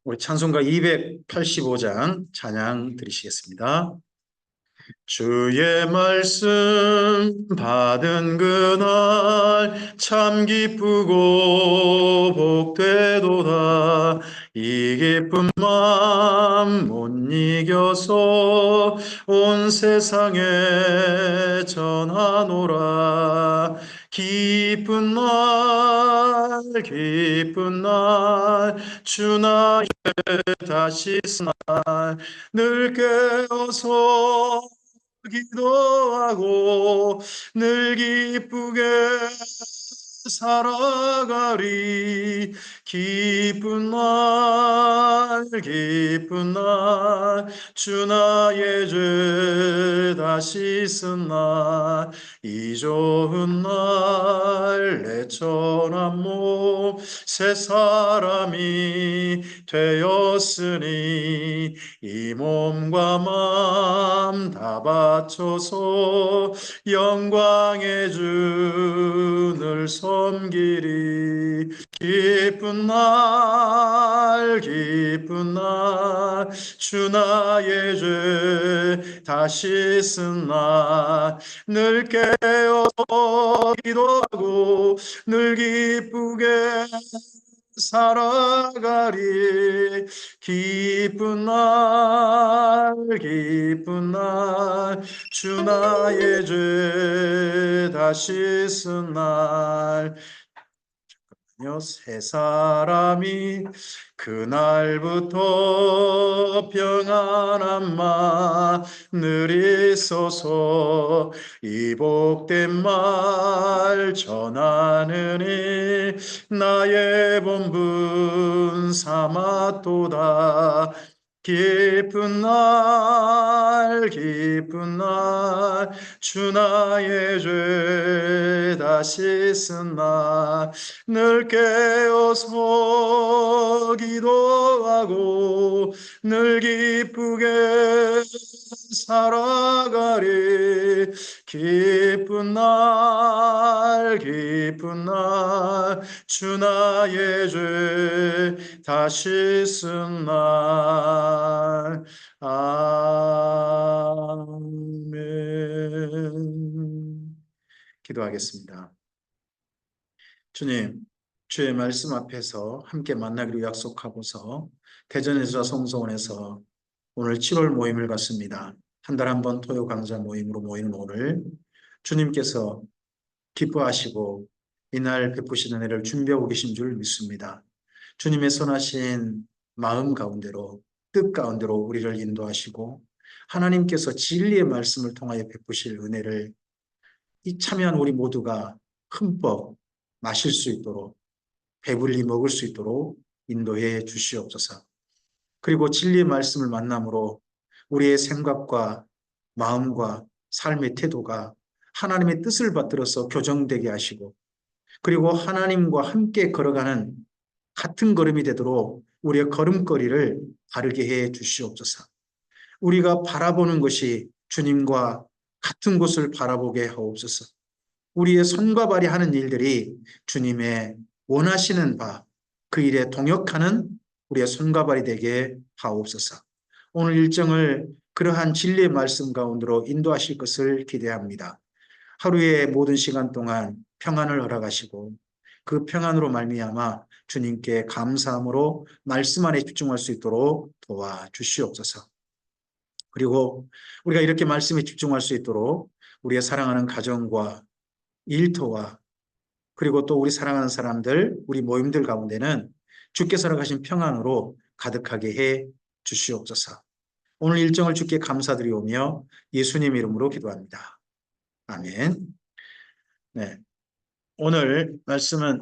우리 찬송가 285장 찬양 드리시겠습니다. 주의 말씀 받은 그날 참 기쁘고 복되도다. 이 기쁜 마음 못 이겨서 온 세상에 전하노라. 기쁜 날 주나 다시 늘 깨어서 기도하고 늘 기쁘게 살아가리. 기쁜 날 주 나의 죄 다시 쓴 날, 이 좋은 날 내 천한 몸 새 사람이 되었으니 이 몸과 마음 다 바쳐서 영광의 주를 섬기리. 기쁜 날 주 나의 죄 다시 쓴 날, 늘 깨어서 기도하고 늘 기쁘게 살아가리. 기쁜 날 주 나의 죄 다시 쓴 날, 새 사람이 그날부터 평안한 마늘 있어서 이 복된 말 전하느니 나의 본분 삼았도다. 기쁜 날 주 나의 죄 다시 쓴 날, 늘 깨어서 기도하고 늘 기쁘게 살아가리. 기쁜 날 주 나의 죄 다시 쓴 날. 아멘. 기도하겠습니다. 주님, 주의 말씀 앞에서 함께 만나기로 약속하고서 대전에서 성서원에서 오늘 7월 모임을 갖습니다. 한 달 한 번 토요 강좌 모임으로 모이는 오늘, 주님께서 기뻐하시고 이날 베푸시는 은혜를 준비하고 계신 줄 믿습니다. 주님의 선하신 마음 가운데로, 뜻 가운데로 우리를 인도하시고 하나님께서 진리의 말씀을 통하여 베푸실 은혜를 이 참여한 우리 모두가 흠뻑 마실 수 있도록, 배불리 먹을 수 있도록 인도해 주시옵소서. 그리고 진리의 말씀을 만남으로 우리의 생각과 마음과 삶의 태도가 하나님의 뜻을 받들어서 교정되게 하시고, 그리고 하나님과 함께 걸어가는 같은 걸음이 되도록 우리의 걸음걸이를 바르게 해 주시옵소서. 우리가 바라보는 것이 주님과 같은 곳을 바라보게 하옵소서. 우리의 손과 발이 하는 일들이 주님의 원하시는 바, 그 일에 동역하는 우리의 손과 발이 되게 하옵소서. 오늘 일정을 그러한 진리의 말씀 가운데로 인도하실 것을 기대합니다. 하루의 모든 시간 동안 평안을 허락하시고 그 평안으로 말미암아 주님께 감사함으로 말씀 안에 집중할 수 있도록 도와주시옵소서. 그리고 우리가 이렇게 말씀에 집중할 수 있도록 우리의 사랑하는 가정과 일터와, 그리고 또 우리 사랑하는 사람들, 우리 모임들 가운데는 주께서 허락하신 평안으로 가득하게 해 주시옵소서. 오늘 일정을 주께 감사드리오며 예수님 이름으로 기도합니다. 아멘. 네, 오늘 말씀은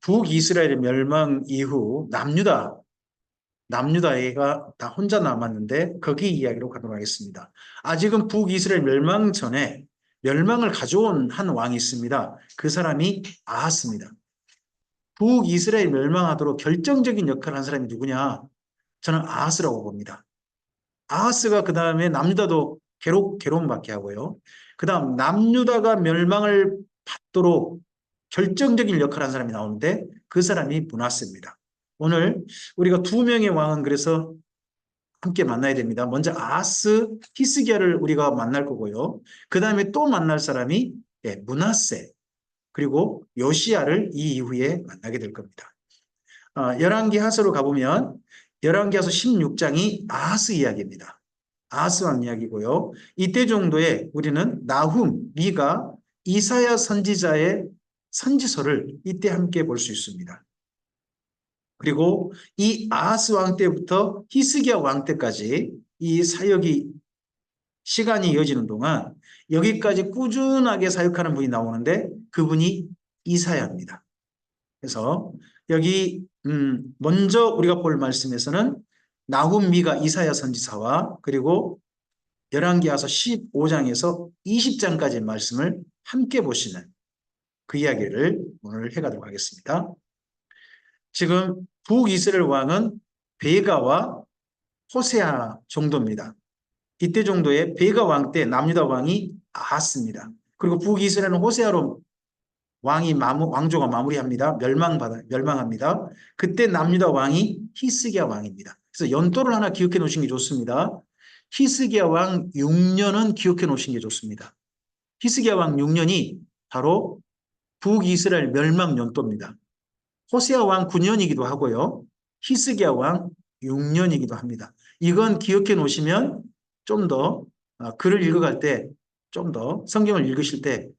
북이스라엘의 멸망 이후 남유다가 다 혼자 남았는데 거기 이야기로 가도록 하겠습니다. 아직은 북이스라엘 멸망 전에 멸망을 가져온 한 왕이 있습니다. 그 사람이 아하스입니다. 북이스라엘 멸망하도록 결정적인 역할을 한 사람이 누구냐? 저는 아하스라고 봅니다. 아하스가 그 다음에 남유다도 괴로움받게 하고요. 그 다음 남유다가 멸망을 받도록 결정적인 역할을 한 사람이 나오는데 그 사람이 므낫세입니다. 오늘 우리가 두 명의 왕은 그래서 함께 만나야 됩니다. 먼저 아하스, 히스기야를 우리가 만날 거고요. 그 다음에 또 만날 사람이 므낫세, 그리고 요시야를 이 이후에 만나게 될 겁니다. 열왕기하서로 가보면 열왕기하서 16장이 아하스 이야기입니다. 아하스 왕 이야기고요. 이때 정도에 우리는 나훔, 미가, 이사야 선지자의 선지서를 이때 함께 볼 수 있습니다. 그리고 이 아하스 왕 때부터 히스기야 왕 때까지 이 사역이 시간이 이어지는 동안 여기까지 꾸준하게 사역하는 분이 나오는데 그분이 이사야입니다. 그래서 여기 먼저 우리가 볼 말씀에서는 나훔, 미가, 이사야 선지사와 그리고 열왕기하서 15장에서 20장까지의 말씀을 함께 보시는 그 이야기를 오늘 해가도록 하겠습니다. 지금 북이스라엘 왕은 베가와 호세아 정도입니다. 이때 정도에 베가 왕 때 남유다 왕이 아하스입니다. 그리고 북이스라엘은 호세아로 왕조가 마무리합니다. 멸망합니다. 그때 남유다 왕이 히스기야 왕입니다. 그래서 연도를 하나 기억해 놓으신 게 좋습니다. 히스기야 왕 6년은 기억해 놓으신 게 좋습니다. 히스기야 왕 6년이 바로 북이스라엘 멸망 연도입니다. 호세아 왕 9년이기도 하고요. 히스기야 왕 6년이기도 합니다. 이건 기억해 놓으시면 좀 더 글을 읽어갈 때, 좀 더 성경을 읽으실 때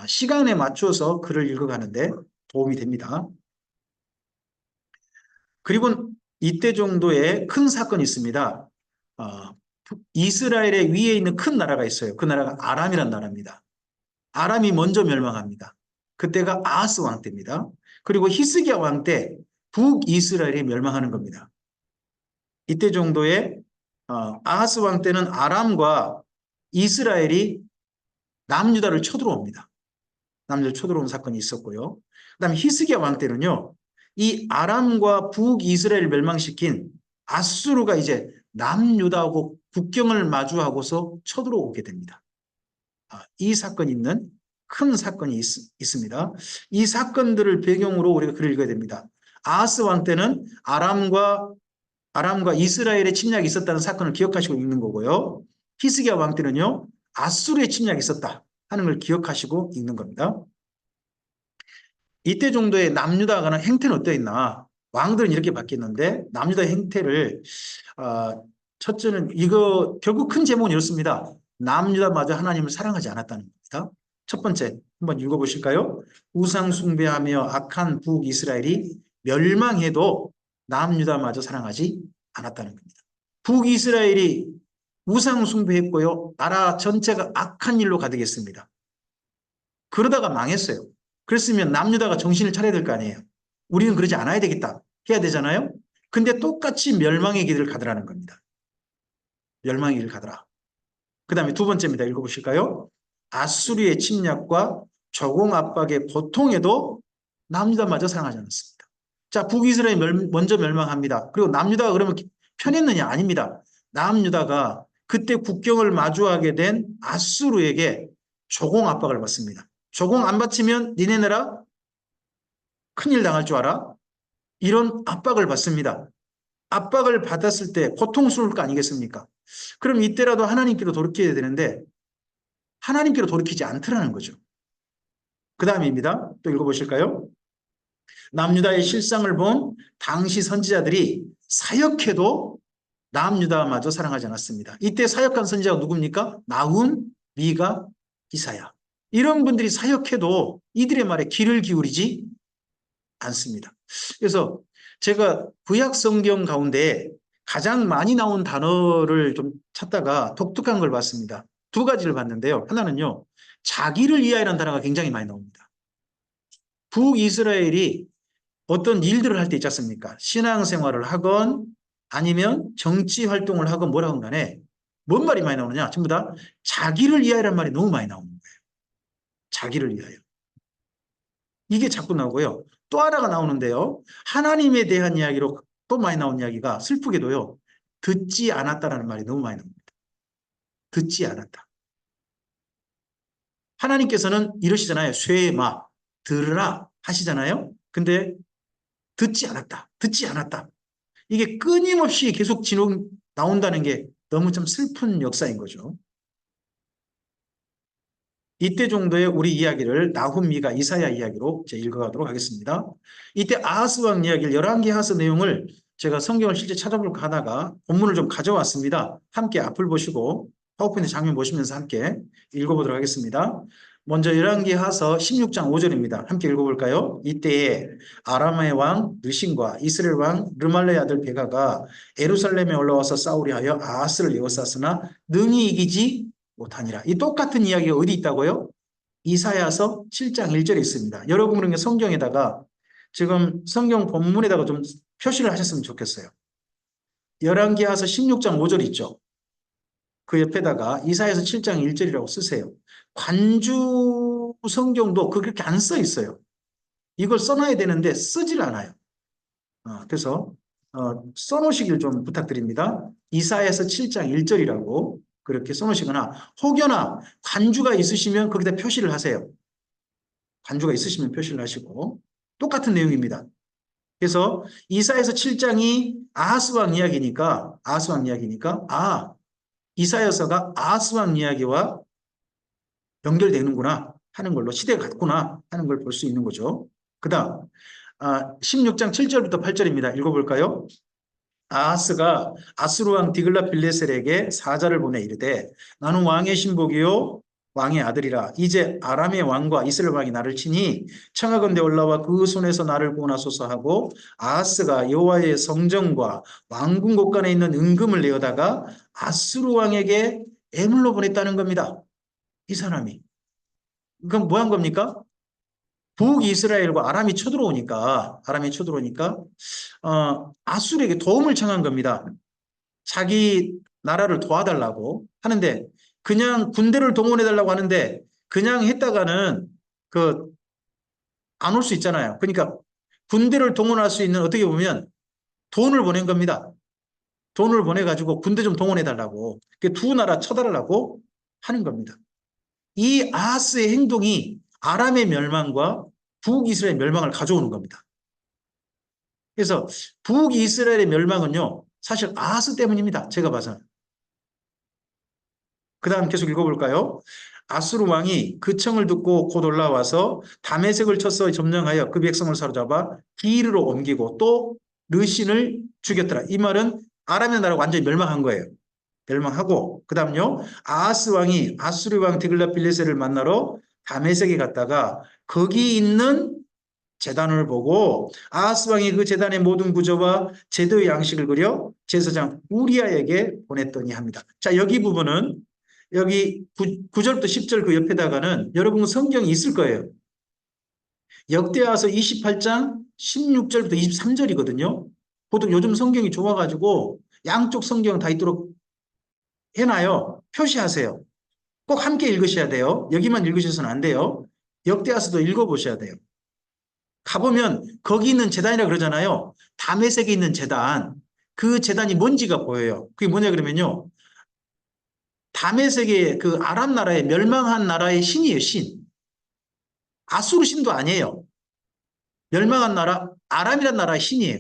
시간에 맞춰서 글을 읽어가는데 도움이 됩니다. 그리고 이때 정도의 큰 사건이 있습니다. 이스라엘의 위에 있는 큰 나라가 있어요. 그 나라가 아람이란 나라입니다. 아람이 먼저 멸망합니다. 그때가 아하스 왕 때입니다. 그리고 히스기야 왕 때 북이스라엘이 멸망하는 겁니다. 이때 정도에 아하스 왕 때는 아람과 이스라엘이 남유다를 쳐들어옵니다. 남유다를 쳐들어온 사건이 있었고요. 그다음에 히스기야 왕 때는요. 이 아람과 북이스라엘을 멸망시킨 아수르가 이제 남유다하고 국경을 마주하고서 쳐들어오게 됩니다. 이 사건이 있는 큰 사건이 있습니다. 이 사건들을 배경으로 우리가 글을 읽어야 됩니다. 아하스 왕 때는 아람과 이스라엘의 침략이 있었다는 사건을 기억하시고 읽는 거고요. 히스기야 왕 때는요. 아수르의 침략이 있었다 하는 걸 기억하시고 읽는 겁니다. 이때 정도의 남유다가 행태는 어떠했나? 왕들은 이렇게 바뀌었는데 남유다의 행태를 첫째는 이거 결국 큰 제목은 이렇습니다. 남유다마저 하나님을 사랑하지 않았다는 겁니다. 첫 번째 한번 읽어보실까요? 우상 숭배하며 악한 북이스라엘이 멸망해도 남유다마저 사랑하지 않았다는 겁니다. 북이스라엘이 우상 숭배했고요. 나라 전체가 악한 일로 가득했습니다. 그러다가 망했어요. 그랬으면 남유다가 정신을 차려야 될 거 아니에요. 우리는 그러지 않아야 되겠다. 해야 되잖아요. 근데 똑같이 멸망의 길을 가더라는 겁니다. 멸망의 길을 가더라. 그 다음에 두 번째입니다. 읽어보실까요? 아수리의 침략과 조공 압박의 고통에도 남유다마저 사랑하지 않았습니다. 자, 북이스라엘이 먼저 멸망합니다. 그리고 남유다가 그러면 편했느냐? 아닙니다. 남유다가 그때 국경을 마주하게 된 아수르에게 조공 압박을 받습니다. 조공 안 바치면 니네 나라 큰일 당할 줄 알아? 이런 압박을 받습니다. 압박을 받았을 때 고통스러울 거 아니겠습니까? 그럼 이때라도 하나님께로 돌이켜야 되는데 하나님께로 돌이키지 않더라는 거죠. 그 다음입니다. 또 읽어보실까요? 남유다의 실상을 본 당시 선지자들이 사역해도 남유다마저 사랑하지 않았습니다. 이때 사역한 선지자가 누굽니까? 나훔, 미가, 이사야. 이런 분들이 사역해도 이들의 말에 귀를 기울이지 않습니다. 그래서 제가 구약 성경 가운데 가장 많이 나온 단어를 좀 찾다가 독특한 걸 봤습니다. 두 가지를 봤는데요. 하나는요. 자기를 위하여라는 단어가 굉장히 많이 나옵니다. 북이스라엘이 어떤 일들을 할 때 있지 않습니까? 신앙생활을 하건 아니면 정치 활동을 하건 뭐라건 간에 뭔 말이 많이 나오느냐? 전부 다 자기를 위하여라는 말이 너무 많이 나오는 거예요. 자기를 위하여. 이게 자꾸 나오고요. 또 하나가 나오는데요. 하나님에 대한 이야기로 또 많이 나온 이야기가 슬프게도요. 듣지 않았다라는 말이 너무 많이 나옵니다. 듣지 않았다. 하나님께서는 이러시잖아요. 쇠마 들으라 하시잖아요. 근데 듣지 않았다. 듣지 않았다. 이게 끊임없이 계속 나온다는 게 너무 좀 슬픈 역사인 거죠. 이때 정도의 우리 이야기를 나훔미가 이사야 이야기로 이제 읽어가도록 하겠습니다. 이때 아하스 왕 이야기를 11개 하스 내용을 제가 성경을 실제 찾아볼까 하다가 본문을 좀 가져왔습니다. 함께 앞을 보시고 파워포인트 장면 보시면서 함께 읽어보도록 하겠습니다. 먼저 11개 하서 16장 5절입니다. 함께 읽어볼까요? 이때에 아람의 왕 느신과 이스라엘 왕 르말레의 아들 베가가 예루살렘에 올라와서 싸우려 하여 아하스를 에워쌌으나 능히 이기지 못하니라. 이 똑같은 이야기가 어디 있다고요? 이사야서 7장 1절에 있습니다. 여러분은 성경에다가 지금 성경 본문에다가 좀 표시를 하셨으면 좋겠어요. 열왕기하서 16장 5절 있죠. 그 옆에다가 이사야서 7장 1절이라고 쓰세요. 관주 성경도 그렇게 안 써 있어요. 이걸 써놔야 되는데 쓰질 않아요. 그래서 써놓으시길 좀 부탁드립니다. 이사야서 7장 1절이라고 그렇게 써놓으시거나 혹여나 관주가 있으시면 거기다 표시를 하세요. 관주가 있으시면 표시를 하시고 똑같은 내용입니다. 그래서 이사야서 7장이 아하스 왕 이야기니까 이사야서가 아하스 왕 이야기와 연결되는구나 하는 걸로 시대가 같구나 하는 걸 볼 수 있는 거죠. 그 다음 16장 7절부터 8절입니다. 읽어볼까요? 아하스가 아수르 왕 디글랏빌레셀에게 사자를 보내 이르되 나는 왕의 신복이요 왕의 아들이라. 이제 아람의 왕과 이스라엘 왕이 나를 치니 청하건대 올라와 그 손에서 나를 구원하소서 하고 아하스가 여호와의 성전과 왕궁 곳간에 있는 은금을 내어다가 아수르 왕에게 애물로 보냈다는 겁니다. 이 사람이. 그럼 뭐 한 겁니까? 북이스라엘과 아람이 쳐들어오니까 아수르에게 도움을 청한 겁니다. 자기 나라를 도와달라고 하는데 그냥 군대를 동원해달라고 하는데 그냥 했다가는 안 올 수 있잖아요. 그러니까 군대를 동원할 수 있는 어떻게 보면 돈을 보낸 겁니다. 돈을 보내가지고 군대 좀 동원해달라고 두 나라 쳐달라고 하는 겁니다. 이 아하스의 행동이 아람의 멸망과 북이스라엘의 멸망을 가져오는 겁니다. 그래서 북이스라엘의 멸망은요, 사실 아하스 때문입니다. 제가 봐서는. 그 다음 계속 읽어볼까요? 아수르 왕이 그 청을 듣고 곧 올라와서 다메섹을 쳐서 점령하여 그 백성을 사로잡아 기르로 옮기고 또 르신을 죽였더라. 이 말은 아람의 나라가 완전히 멸망한 거예요. 멸망하고 그 다음요. 아하스 왕이 아수르 왕 디글랏빌레셀을 만나러 다메섹에 갔다가 거기 있는 제단을 보고 아하스 왕이 그 제단의 모든 구조와 제도의 양식을 그려 제사장 우리아에게 보냈더니 합니다. 자, 여기 부분은 여기 9절부터 10절 그 옆에다가는 여러분 성경이 있을 거예요. 역대하서 28장 16절부터 23절이거든요. 보통 요즘 성경이 좋아가지고 양쪽 성경 다 있도록 해놔요. 표시하세요. 꼭 함께 읽으셔야 돼요. 여기만 읽으셔서는 안 돼요. 역대하서도 읽어보셔야 돼요. 가보면 거기 있는 제단이라 그러잖아요. 다메섹에 있는 제단. 그 제단이 뭔지가 보여요. 그게 뭐냐 그러면요. 다메섹의 그 아람 나라의 멸망한 나라의 신이에요. 신. 아수르 신도 아니에요. 멸망한 나라 아람이란 나라의 신이에요.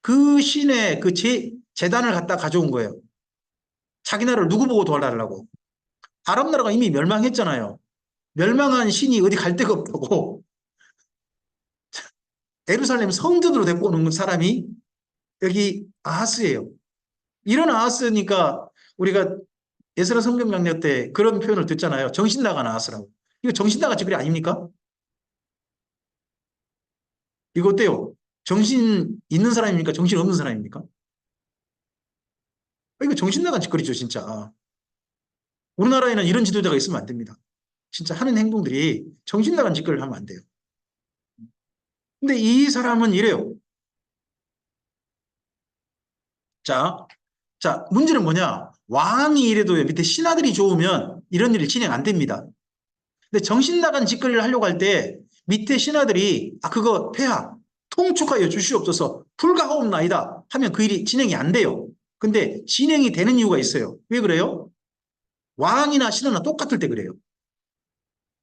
그 신의 그 제단을 갖다 가져온 거예요. 자기 나라를 누구 보고 도와달라고. 아람 나라가 이미 멸망했잖아요. 멸망한 신이 어디 갈 데가 없다고. 예루살렘 성전으로 데리고 오는 사람이 여기 아하스예요. 이런 아하스니까 우리가 에스라 성경 강력 때 그런 표현을 듣잖아요. 정신 나간 아하스라고. 이거 정신 나간 짓거리 아닙니까? 이거 어때요? 정신 있는 사람입니까? 정신 없는 사람입니까? 이거 정신 나간 짓거리죠, 진짜. 우리나라에는 이런 지도자가 있으면 안 됩니다. 진짜 하는 행동들이 정신 나간 짓거리를 하면 안 돼요. 근데 이 사람은 이래요. 자, 문제는 뭐냐? 왕이 이래도요, 밑에 신하들이 좋으면 이런 일이 진행 안 됩니다. 근데 정신 나간 짓거리를 하려고 할 때 밑에 신하들이 그거 폐하, 통촉하여 주시옵소서 불가하옵나이다 하면 그 일이 진행이 안 돼요. 근데 진행이 되는 이유가 있어요. 왜 그래요? 왕이나 신하나 똑같을 때 그래요.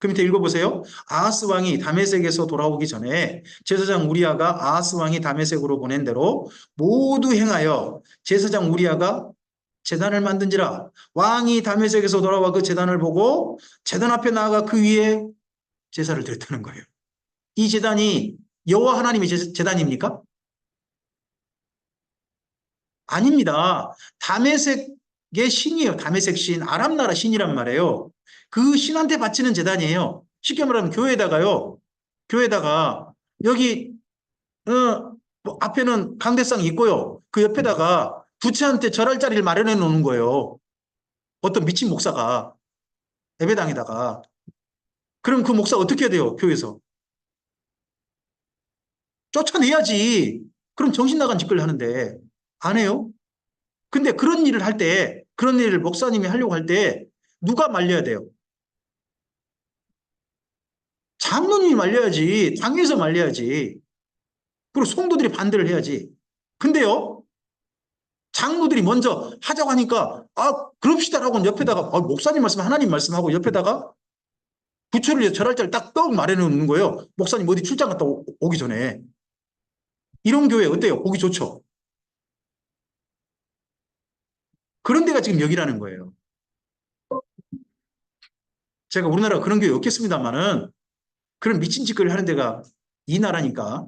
그 밑에 읽어보세요. 아하스 왕이 다메섹에서 돌아오기 전에 제사장 우리아가 아하스 왕이 다메섹으로 보낸 대로 모두 행하여 제사장 우리아가 제단을 만든지라. 왕이 다메섹에서 돌아와 그 제단을 보고 제단 앞에 나아가 그 위에 제사를 드렸다는 거예요. 이 제단이 여호와 하나님의 제단입니까? 아닙니다. 다메섹의 신이에요. 다메섹 신, 아람 나라 신이란 말이에요. 그 신한테 바치는 제단이에요. 쉽게 말하면 교회에다가요. 교회에다가 여기 뭐 앞에는 강대상이 있고요. 그 옆에다가 부처한테 절할 자리를 마련해 놓는 거예요. 어떤 미친 목사가 예배당에다가. 그럼 그 목사 어떻게 해야 돼요? 교회에서. 쫓아내야지. 그럼 정신 나간 짓을 하는데 안 해요? 근데 그런 일을 할 때, 그런 일을 목사님이 하려고 할 때 누가 말려야 돼요? 장로님이 말려야지. 당에서 말려야지. 그리고 성도들이 반대를 해야지. 근데요, 장로들이 먼저 하자고 하니까, 그럽시다라고 옆에다가, 목사님 말씀, 하나님 말씀하고 옆에다가 부처를 위해서 절할 자를 딱 떡 마련해 놓는 거예요. 목사님 어디 출장 갔다 오기 전에. 이런 교회 어때요? 보기 좋죠? 그런 데가 지금 여기라는 거예요. 제가 우리나라가 그런 교회 없겠습니다만은 그런 미친 짓거리를 하는 데가 이 나라니까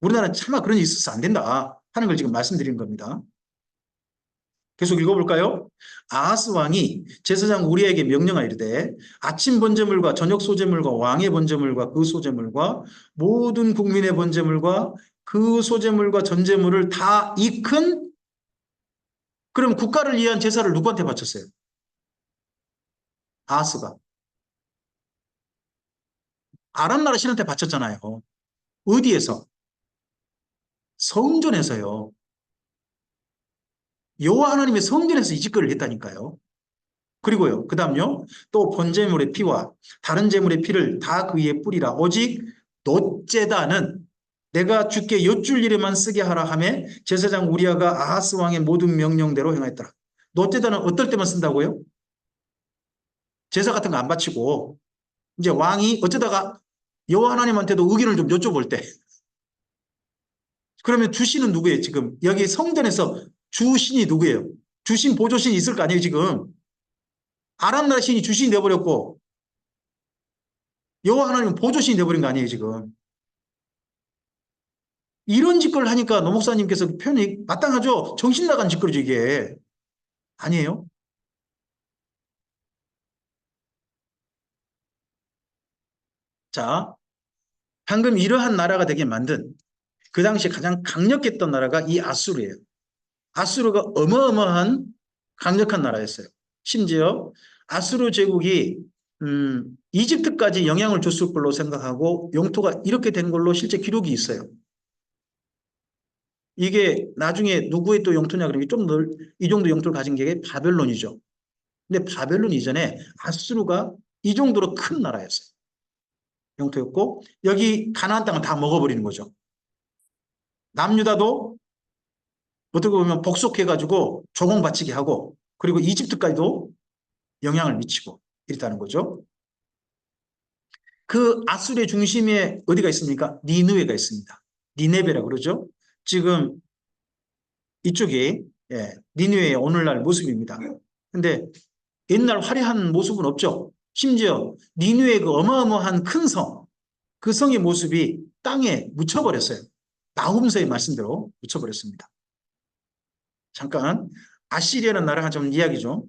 우리나라는 차마 그런 일이 있어서 안 된다 하는 걸 지금 말씀드리는 겁니다. 계속 읽어볼까요? 아하스 왕이 제사장 우리에게 명령하이르되 아침 번제물과 저녁 소제물과 왕의 번제물과 그 소제물과 모든 국민의 번제물과 그 소제물과 전제물을 다 익힌. 그럼 국가를 위한 제사를 누구한테 바쳤어요? 아하스가. 아람 나라 신한테 바쳤잖아요. 어디에서? 성전에서요. 여호와 하나님의 성전에서 이 짓거리를 했다니까요. 그리고요, 그 다음요, 또 번제물의 피와 다른 제물의 피를 다 그 위에 뿌리라. 오직 놋제단은 내가 주께 여쭐 일에만 쓰게 하라 하매 제사장 우리아가 아하스 왕의 모든 명령대로 행하였더라. 놋제단은 어떨 때만 쓴다고요? 제사 같은 거 안 바치고 이제 왕이 어쩌다가 여호와 하나님한테도 의견을 좀 여쭤볼 때, 그러면 주신은 누구예요? 지금 여기 성전에서 주신이 누구예요? 주신 보조신이 있을 거 아니에요 지금. 아람 나라 신이 주신이 되어버렸고 여호와 하나님은 보조신이 되어버린 거 아니에요 지금. 이런 짓거리를 하니까 노 목사님께서 표현이 마땅하죠. 정신 나간 짓거리죠 이게. 아니에요? 자, 방금 이러한 나라가 되게 만든 그 당시 가장 강력했던 나라가 이 아수르예요. 아수르가 어마어마한 강력한 나라였어요. 심지어 아수르 제국이 이집트까지 영향을 줬을 걸로 생각하고 영토가 이렇게 된 걸로 실제 기록이 있어요. 이게 나중에 누구의 또 영토냐 그러면 이 정도 영토를 가진 게 바벨론이죠. 근데 바벨론 이전에 아수르가 이 정도로 큰 나라였어요. 영토였고 여기 가나안 땅을 다 먹어버리는 거죠. 남유다도 어떻게 보면 복속해가지고 조공바치게 하고 그리고 이집트까지도 영향을 미치고 이랬다는 거죠. 그 아수르의 중심에 어디가 있습니까? 니느웨가 있습니다. 니네베라 그러죠. 지금 이쪽이 니느웨의 오늘날 모습입니다. 근데 옛날 화려한 모습은 없죠. 심지어 니느웨의 그 어마어마한 큰 성, 그 성의 모습이 땅에 묻혀버렸어요. 나훔서의 말씀대로 묻혀버렸습니다. 잠깐 아시리아는 나라가 좀 이야기 좀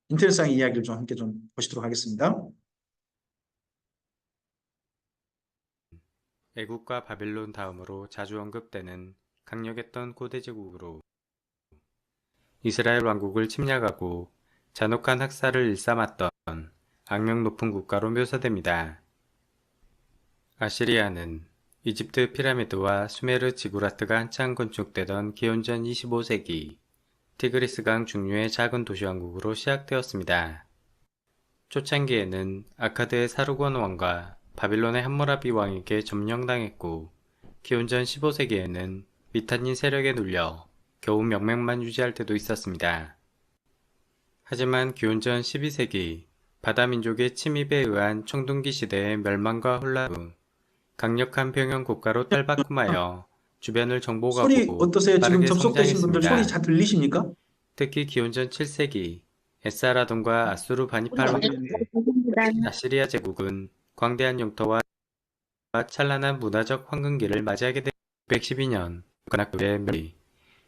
인터넷상의 이야기를 좀 함께 좀 보시도록 하겠습니다. 애국과 바벨론 다음으로 자주 언급되는 강력했던 고대 제국으로 이스라엘 왕국을 침략하고 잔혹한 학살을 일삼았던 악명 높은 국가로 묘사됩니다. 아시리아는 이집트 피라미드와 수메르 지구라트가 한창 건축되던 기원전 25세기 티그리스강 중류의 작은 도시왕국으로 시작되었습니다. 초창기에는 아카드의 사르곤 왕과 바빌론의 함무라비 왕에게 점령당했고 기원전 15세기에는 미탄닌 세력에 눌려 겨우 명맥만 유지할 때도 있었습니다. 하지만 기원전 12세기 바다민족의 침입에 의한 청동기 시대의 멸망과 혼란 후 강력한 병영 국가로 탈바꿈하여 주변을 소리 정복하고 어떠세요? 지금 빠르게 접속되신 분들 소리 잘 성장했습니다. 들리십니까? 특히 기원전 7세기 에사라돈과 소리 안 아수르바니팔로 들리는데. 아시리아 제국은 광대한 영토와 찬란한 문화적 황금기를 맞이하게 된 112년 국가학교의 멸리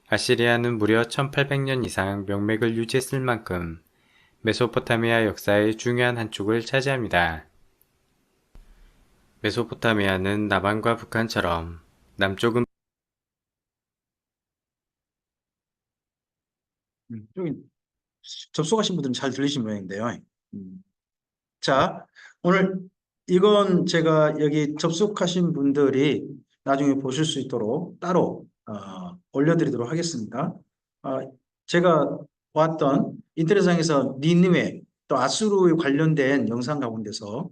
아시리아는 무려 1800년 이상 명맥을 유지했을 만큼 메소포타미아 역사의 중요한 한 축을 차지합니다. 메소포타미아는 남한과 북한처럼 남쪽은 여기 접속하신 분들은 잘 들리신 모양인데요. 자, 오늘 이건 제가 여기 접속하신 분들이 나중에 보실 수 있도록 따로 올려드리도록 하겠습니다. 제가 왔던 인터넷상에서 니느웨 또 아수르에 관련된 영상 가운데서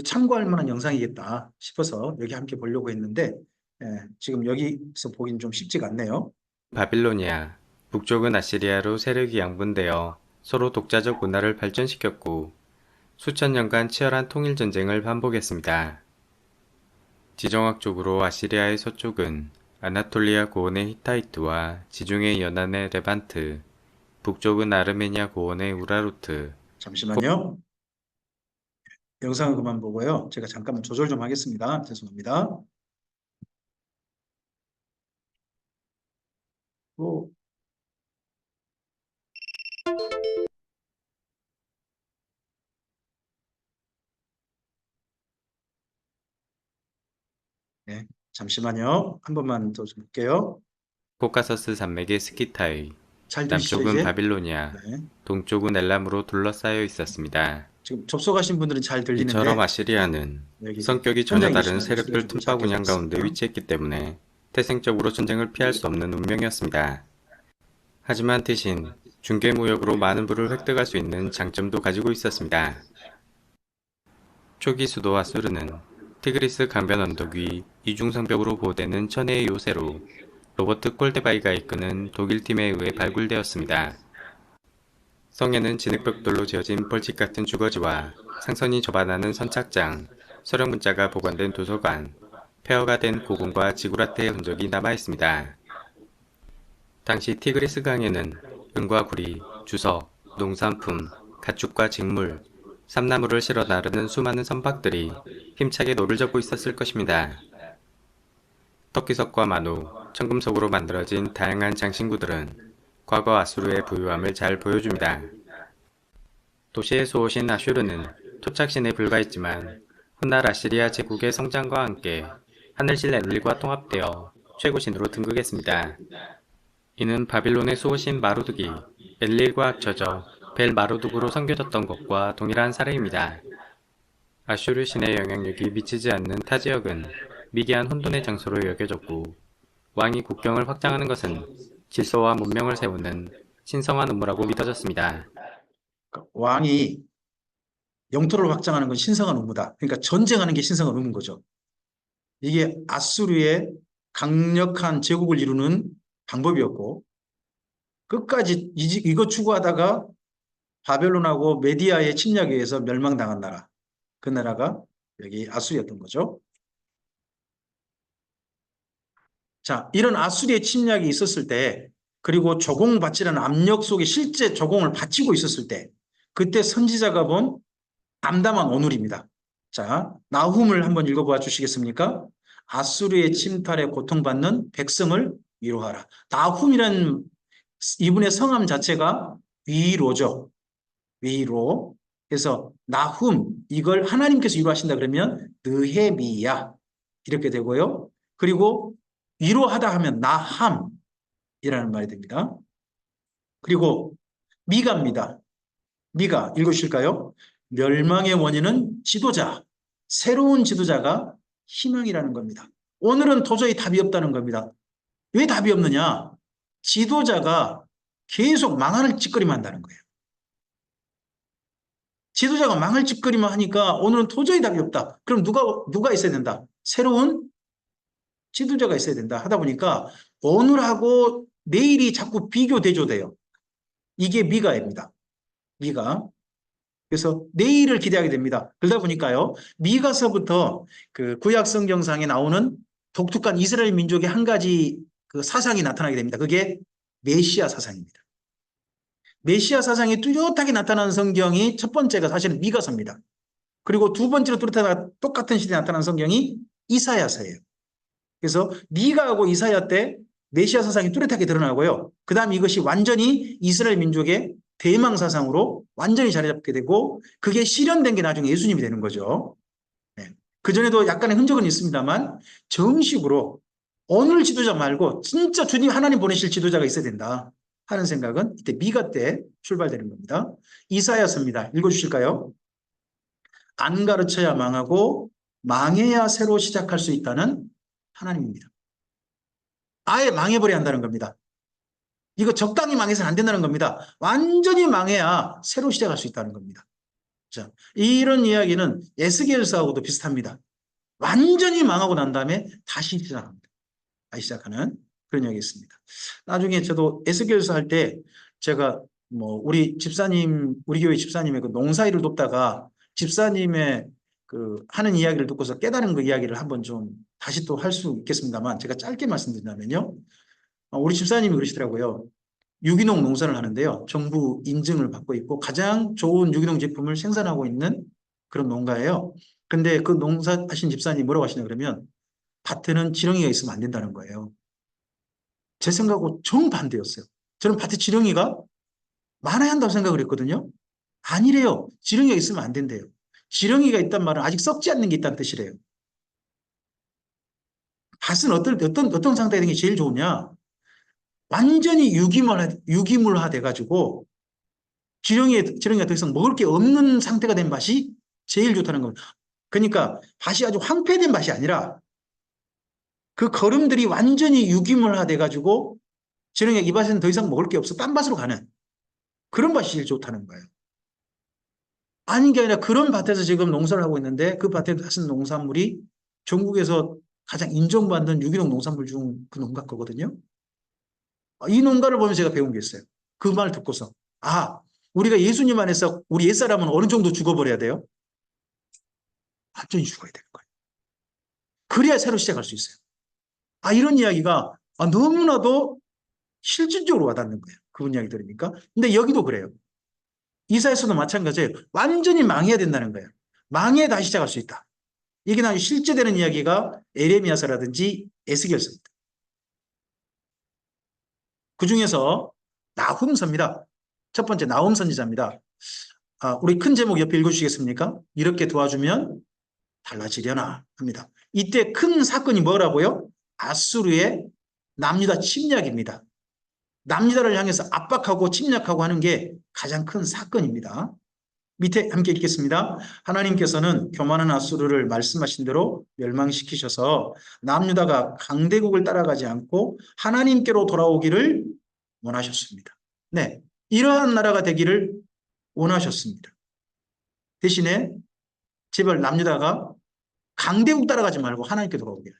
참고할 만한 영상이겠다 싶어서 여기 함께 보려고 했는데 지금 여기서 보기는 좀 쉽지가 않네요. 바빌로니아, 북쪽은 아시리아로 세력이 양분되어 서로 독자적 문화를 발전시켰고 수천 년간 치열한 통일 전쟁을 반복했습니다. 지정학적으로 아시리아의 서쪽은 아나톨리아 고원의 히타이트와 지중해 연안의 레반트, 북쪽은 아르메니아 고원의 우라르트. 잠시만요. 영상을 그만 보고요. 제가 잠깐만 조절 좀 하겠습니다. 죄송합니다. 또 네, 잠시만요. 한 번만 더 좀 볼게요. 코카서스 산맥의 스키타이, 잘 들리시죠, 남쪽은 이제? 바빌로니아, 네. 동쪽은 엘람으로 둘러싸여 있었습니다. 지금 접속하신 분들은 잘 이처럼 들리는데 아시리아는 여기 성격이 전혀 현장에 다른 계시는 소리가 세력들 좀 작게 틈바구니 한가운데 들렸습니다. 위치했기 때문에 태생적으로 전쟁을 피할 수 없는 운명이었습니다. 하지만 대신 중개무역으로 많은 부를 획득할 수 있는 장점도 가지고 있었습니다. 초기 수도 아수르는 티그리스 강변 언덕 위 이중성벽으로 보호되는 천혜의 요새로 로버트 콜데바이가 이끄는 독일팀에 의해 발굴되었습니다. 성에는 진흙벽돌로 지어진 벌집 같은 주거지와 상선이 접안하는 선착장, 서력 문자가 보관된 도서관, 폐허가 된 고궁과 지구라트의 흔적이 남아있습니다. 당시 티그리스 강에는 은과 구리, 주석, 농산품, 가축과 직물, 삼나무를 실어 나르는 수많은 선박들이 힘차게 노를 젓고 있었을 것입니다. 터키석과 마누, 청금석으로 만들어진 다양한 장신구들은 과거 아수르의 부유함을 잘 보여줍니다. 도시의 수호신 아슈르는 토착신에 불과했지만 훗날 아시리아 제국의 성장과 함께 하늘실 엔릴과 통합되어 최고신으로 등극했습니다. 이는 바빌론의 수호신 마루두기, 엔릴과 합쳐져 벨 마루둑으로 섬겨졌던 것과 동일한 사례입니다. 아슈르 신의 영향력이 미치지 않는 타 지역은 미개한 혼돈의 장소로 여겨졌고 왕이 국경을 확장하는 것은 질서와 문명을 세우는 신성한 업무라고 믿어졌습니다. 그러니까 왕이 영토를 확장하는 건 신성한 의무다. 그러니까 전쟁하는 게 신성한 의무인 거죠. 이게 아수르의 강력한 제국을 이루는 방법이었고 끝까지 이거 추구하다가 바벨론하고 메디아의 침략에 의해서 멸망당한 나라. 그 나라가 여기 아수리였던 거죠. 자, 이런 아수리의 침략이 있었을 때 그리고 조공받치라는 압력 속에 실제 조공을 바치고 있었을 때 그때 선지자가 본 담담한 오늘입니다. 자, 나훔을 한번 읽어봐 주시겠습니까? 아수르의 침탈에 고통받는 백성을 위로하라. 나훔이라는 이분의 성함 자체가 위로죠. 위로. 그래서 나훔 이걸 하나님께서 위로하신다 그러면 느헤미야 이렇게 되고요. 그리고 위로하다 하면 나함이라는 말이 됩니다. 그리고 미가입니다. 미가 읽으실까요? 멸망의 원인은 지도자, 새로운 지도자가 희망이라는 겁니다. 오늘은 도저히 답이 없다는 겁니다. 왜 답이 없느냐? 지도자가 계속 망할 짓거리만 한다는 거예요. 지도자가 망할 짓거리만 하니까 오늘은 도저히 답이 없다. 그럼 누가 있어야 된다? 새로운 지도자가 있어야 된다. 하다 보니까 오늘하고 내일이 자꾸 비교 대조돼요. 이게 미가입니다. 미가. 그래서 내일을 기대하게 됩니다. 그러다 보니까요, 미가서부터 그 구약 성경상에 나오는 독특한 이스라엘 민족의 한 가지 그 사상이 나타나게 됩니다. 그게 메시아 사상입니다. 메시아 사상이 뚜렷하게 나타나는 성경이 첫 번째가 사실은 미가서입니다. 그리고 두 번째로 뚜렷하게 똑같은 시대에 나타나는 성경이 이사야서예요. 그래서 미가하고 이사야 때 메시아 사상이 뚜렷하게 드러나고요. 그 다음 이것이 완전히 이스라엘 민족의 대망 사상으로 완전히 자리 잡게 되고 그게 실현된 게 나중에 예수님이 되는 거죠. 네. 그전에도 약간의 흔적은 있습니다만 정식으로 오늘 지도자 말고 진짜 주님 하나님 보내실 지도자가 있어야 된다 하는 생각은 이때 미가 때 출발되는 겁니다. 이사야서입니다. 읽어주실까요? 안 가르쳐야 망하고 망해야 새로 시작할 수 있다는 하나님입니다. 아예 망해버려야 한다는 겁니다. 이거 적당히 망해서는 안 된다는 겁니다. 완전히 망해야 새로 시작할 수 있다는 겁니다. 자, 이런 이야기는 에스겔서하고도 비슷합니다. 완전히 망하고 난 다음에 다시 시작합니다. 다시 시작하는 그런 이야기 있습니다. 나중에 저도 에스겔서 할 때 제가 뭐 우리 집사님, 우리 교회 집사님의 그 농사일을 돕다가 집사님의 그 하는 이야기를 듣고서 깨달은 그 이야기를 한번 좀 다시 또 할 수 있겠습니다만 제가 짧게 말씀드린다면요. 우리 집사님이 그러시더라고요. 유기농 농사를 하는데요. 정부 인증을 받고 있고 가장 좋은 유기농 제품을 생산하고 있는 그런 농가예요. 근데 그 농사 하신 집사님이 뭐라고 하시냐 그러면 밭에는 지렁이가 있으면 안 된다는 거예요. 제 생각하고 정반대였어요. 저는 밭에 지렁이가 많아야 한다고 생각을 했거든요. 아니래요. 지렁이가 있으면 안 된대요. 지렁이가 있단 말은 아직 썩지 않는 게 있다는 뜻이래요. 밭은 어떤 상태가 되는 게 제일 좋으냐? 완전히 유기물화 돼가지고 지렁이가 더 이상 먹을 게 없는 상태가 된 밭이 제일 좋다는 겁니다. 그러니까 밭이 아주 황폐된 밭이 아니라 그 거름들이 완전히 유기물화 돼가지고 지렁이가 이 밭에는 더 이상 먹을 게 없어 딴 밭으로 가는 그런 밭이 제일 좋다는 거예요. 아닌 게 아니라 그런 밭에서 지금 농사를 하고 있는데 그 밭에 하신 농산물이 전국에서 가장 인정받는 유기농 농산물 중 그 농가 거거든요. 이 농가를 보면 제가 배운 게 있어요. 그 말 듣고서 우리가 예수님 안에서 우리 옛사람은 어느 정도 죽어버려야 돼요? 완전히 죽어야 되는 거예요. 그래야 새로 시작할 수 있어요. 이런 이야기가 너무나도 실질적으로 와닿는 거예요. 그분 이야기 들으니까. 근데 여기도 그래요. 이사야서도 마찬가지예요. 완전히 망해야 된다는 거예요. 망해야 다시 시작할 수 있다. 이게 나중에 실제되는 이야기가 에레미야서라든지 에스겔서입니다. 그 중에서 나훔서입니다. 첫 번째 나훔 선지자입니다. 우리 큰 제목 옆에 읽어주시겠습니까? 이렇게 도와주면 달라지려나 합니다. 이때 큰 사건이 뭐라고요? 아수르의 남유다 침략입니다. 남유다를 향해서 압박하고 침략하고 하는 게 가장 큰 사건입니다. 밑에 함께 읽겠습니다. 하나님께서는 교만한 아수르를 말씀하신 대로 멸망시키셔서 남유다가 강대국을 따라가지 않고 하나님께로 돌아오기를 원하셨습니다. 네, 이러한 나라가 되기를 원하셨습니다. 대신에 제발 남유다가 강대국 따라가지 말고 하나님께 돌아오기를.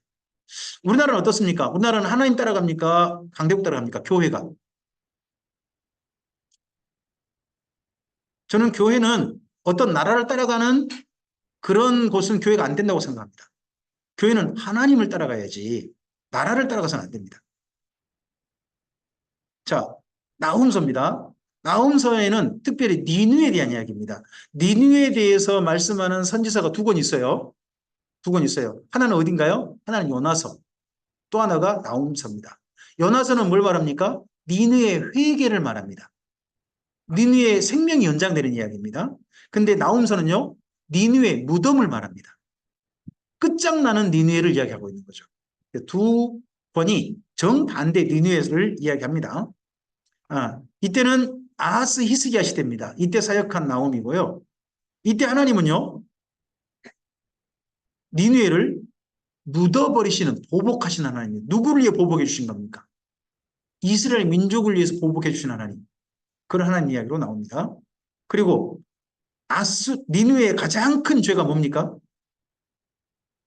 우리나라는 어떻습니까? 우리나라는 하나님 따라갑니까? 강대국 따라갑니까? 교회가. 저는 교회는 어떤 나라를 따라가는 그런 곳은 교회가 안 된다고 생각합니다. 교회는 하나님을 따라가야지 나라를 따라가서는 안 됩니다. 자, 나훔서입니다. 나훔서에는 특별히 니느에 대한 이야기입니다. 니느에 대해서 말씀하는 선지서가 두 권 있어요. 두 권 있어요. 하나는 어딘가요? 하나는 요나서. 또 하나가 나훔서입니다. 요나서는 뭘 말합니까? 니느의 회개를 말합니다. 니느의 생명이 연장되는 이야기입니다. 근데 나훔서는요, 니느의 무덤을 말합니다. 끝장나는 니느웨를 이야기하고 있는 거죠. 두 권이 정반대 니느웨를 이야기합니다. 이때는 아하스 히스기야 시대입니다. 이때 사역한 나홈이고요. 이때 하나님은요, 니느웨를 묻어버리시는 보복하신 하나님. 누구를 위해 보복해 주신 겁니까? 이스라엘 민족을 위해서 보복해 주신 하나님. 그런 하나님 이야기로 나옵니다. 그리고 니느웨의 가장 큰 죄가 뭡니까?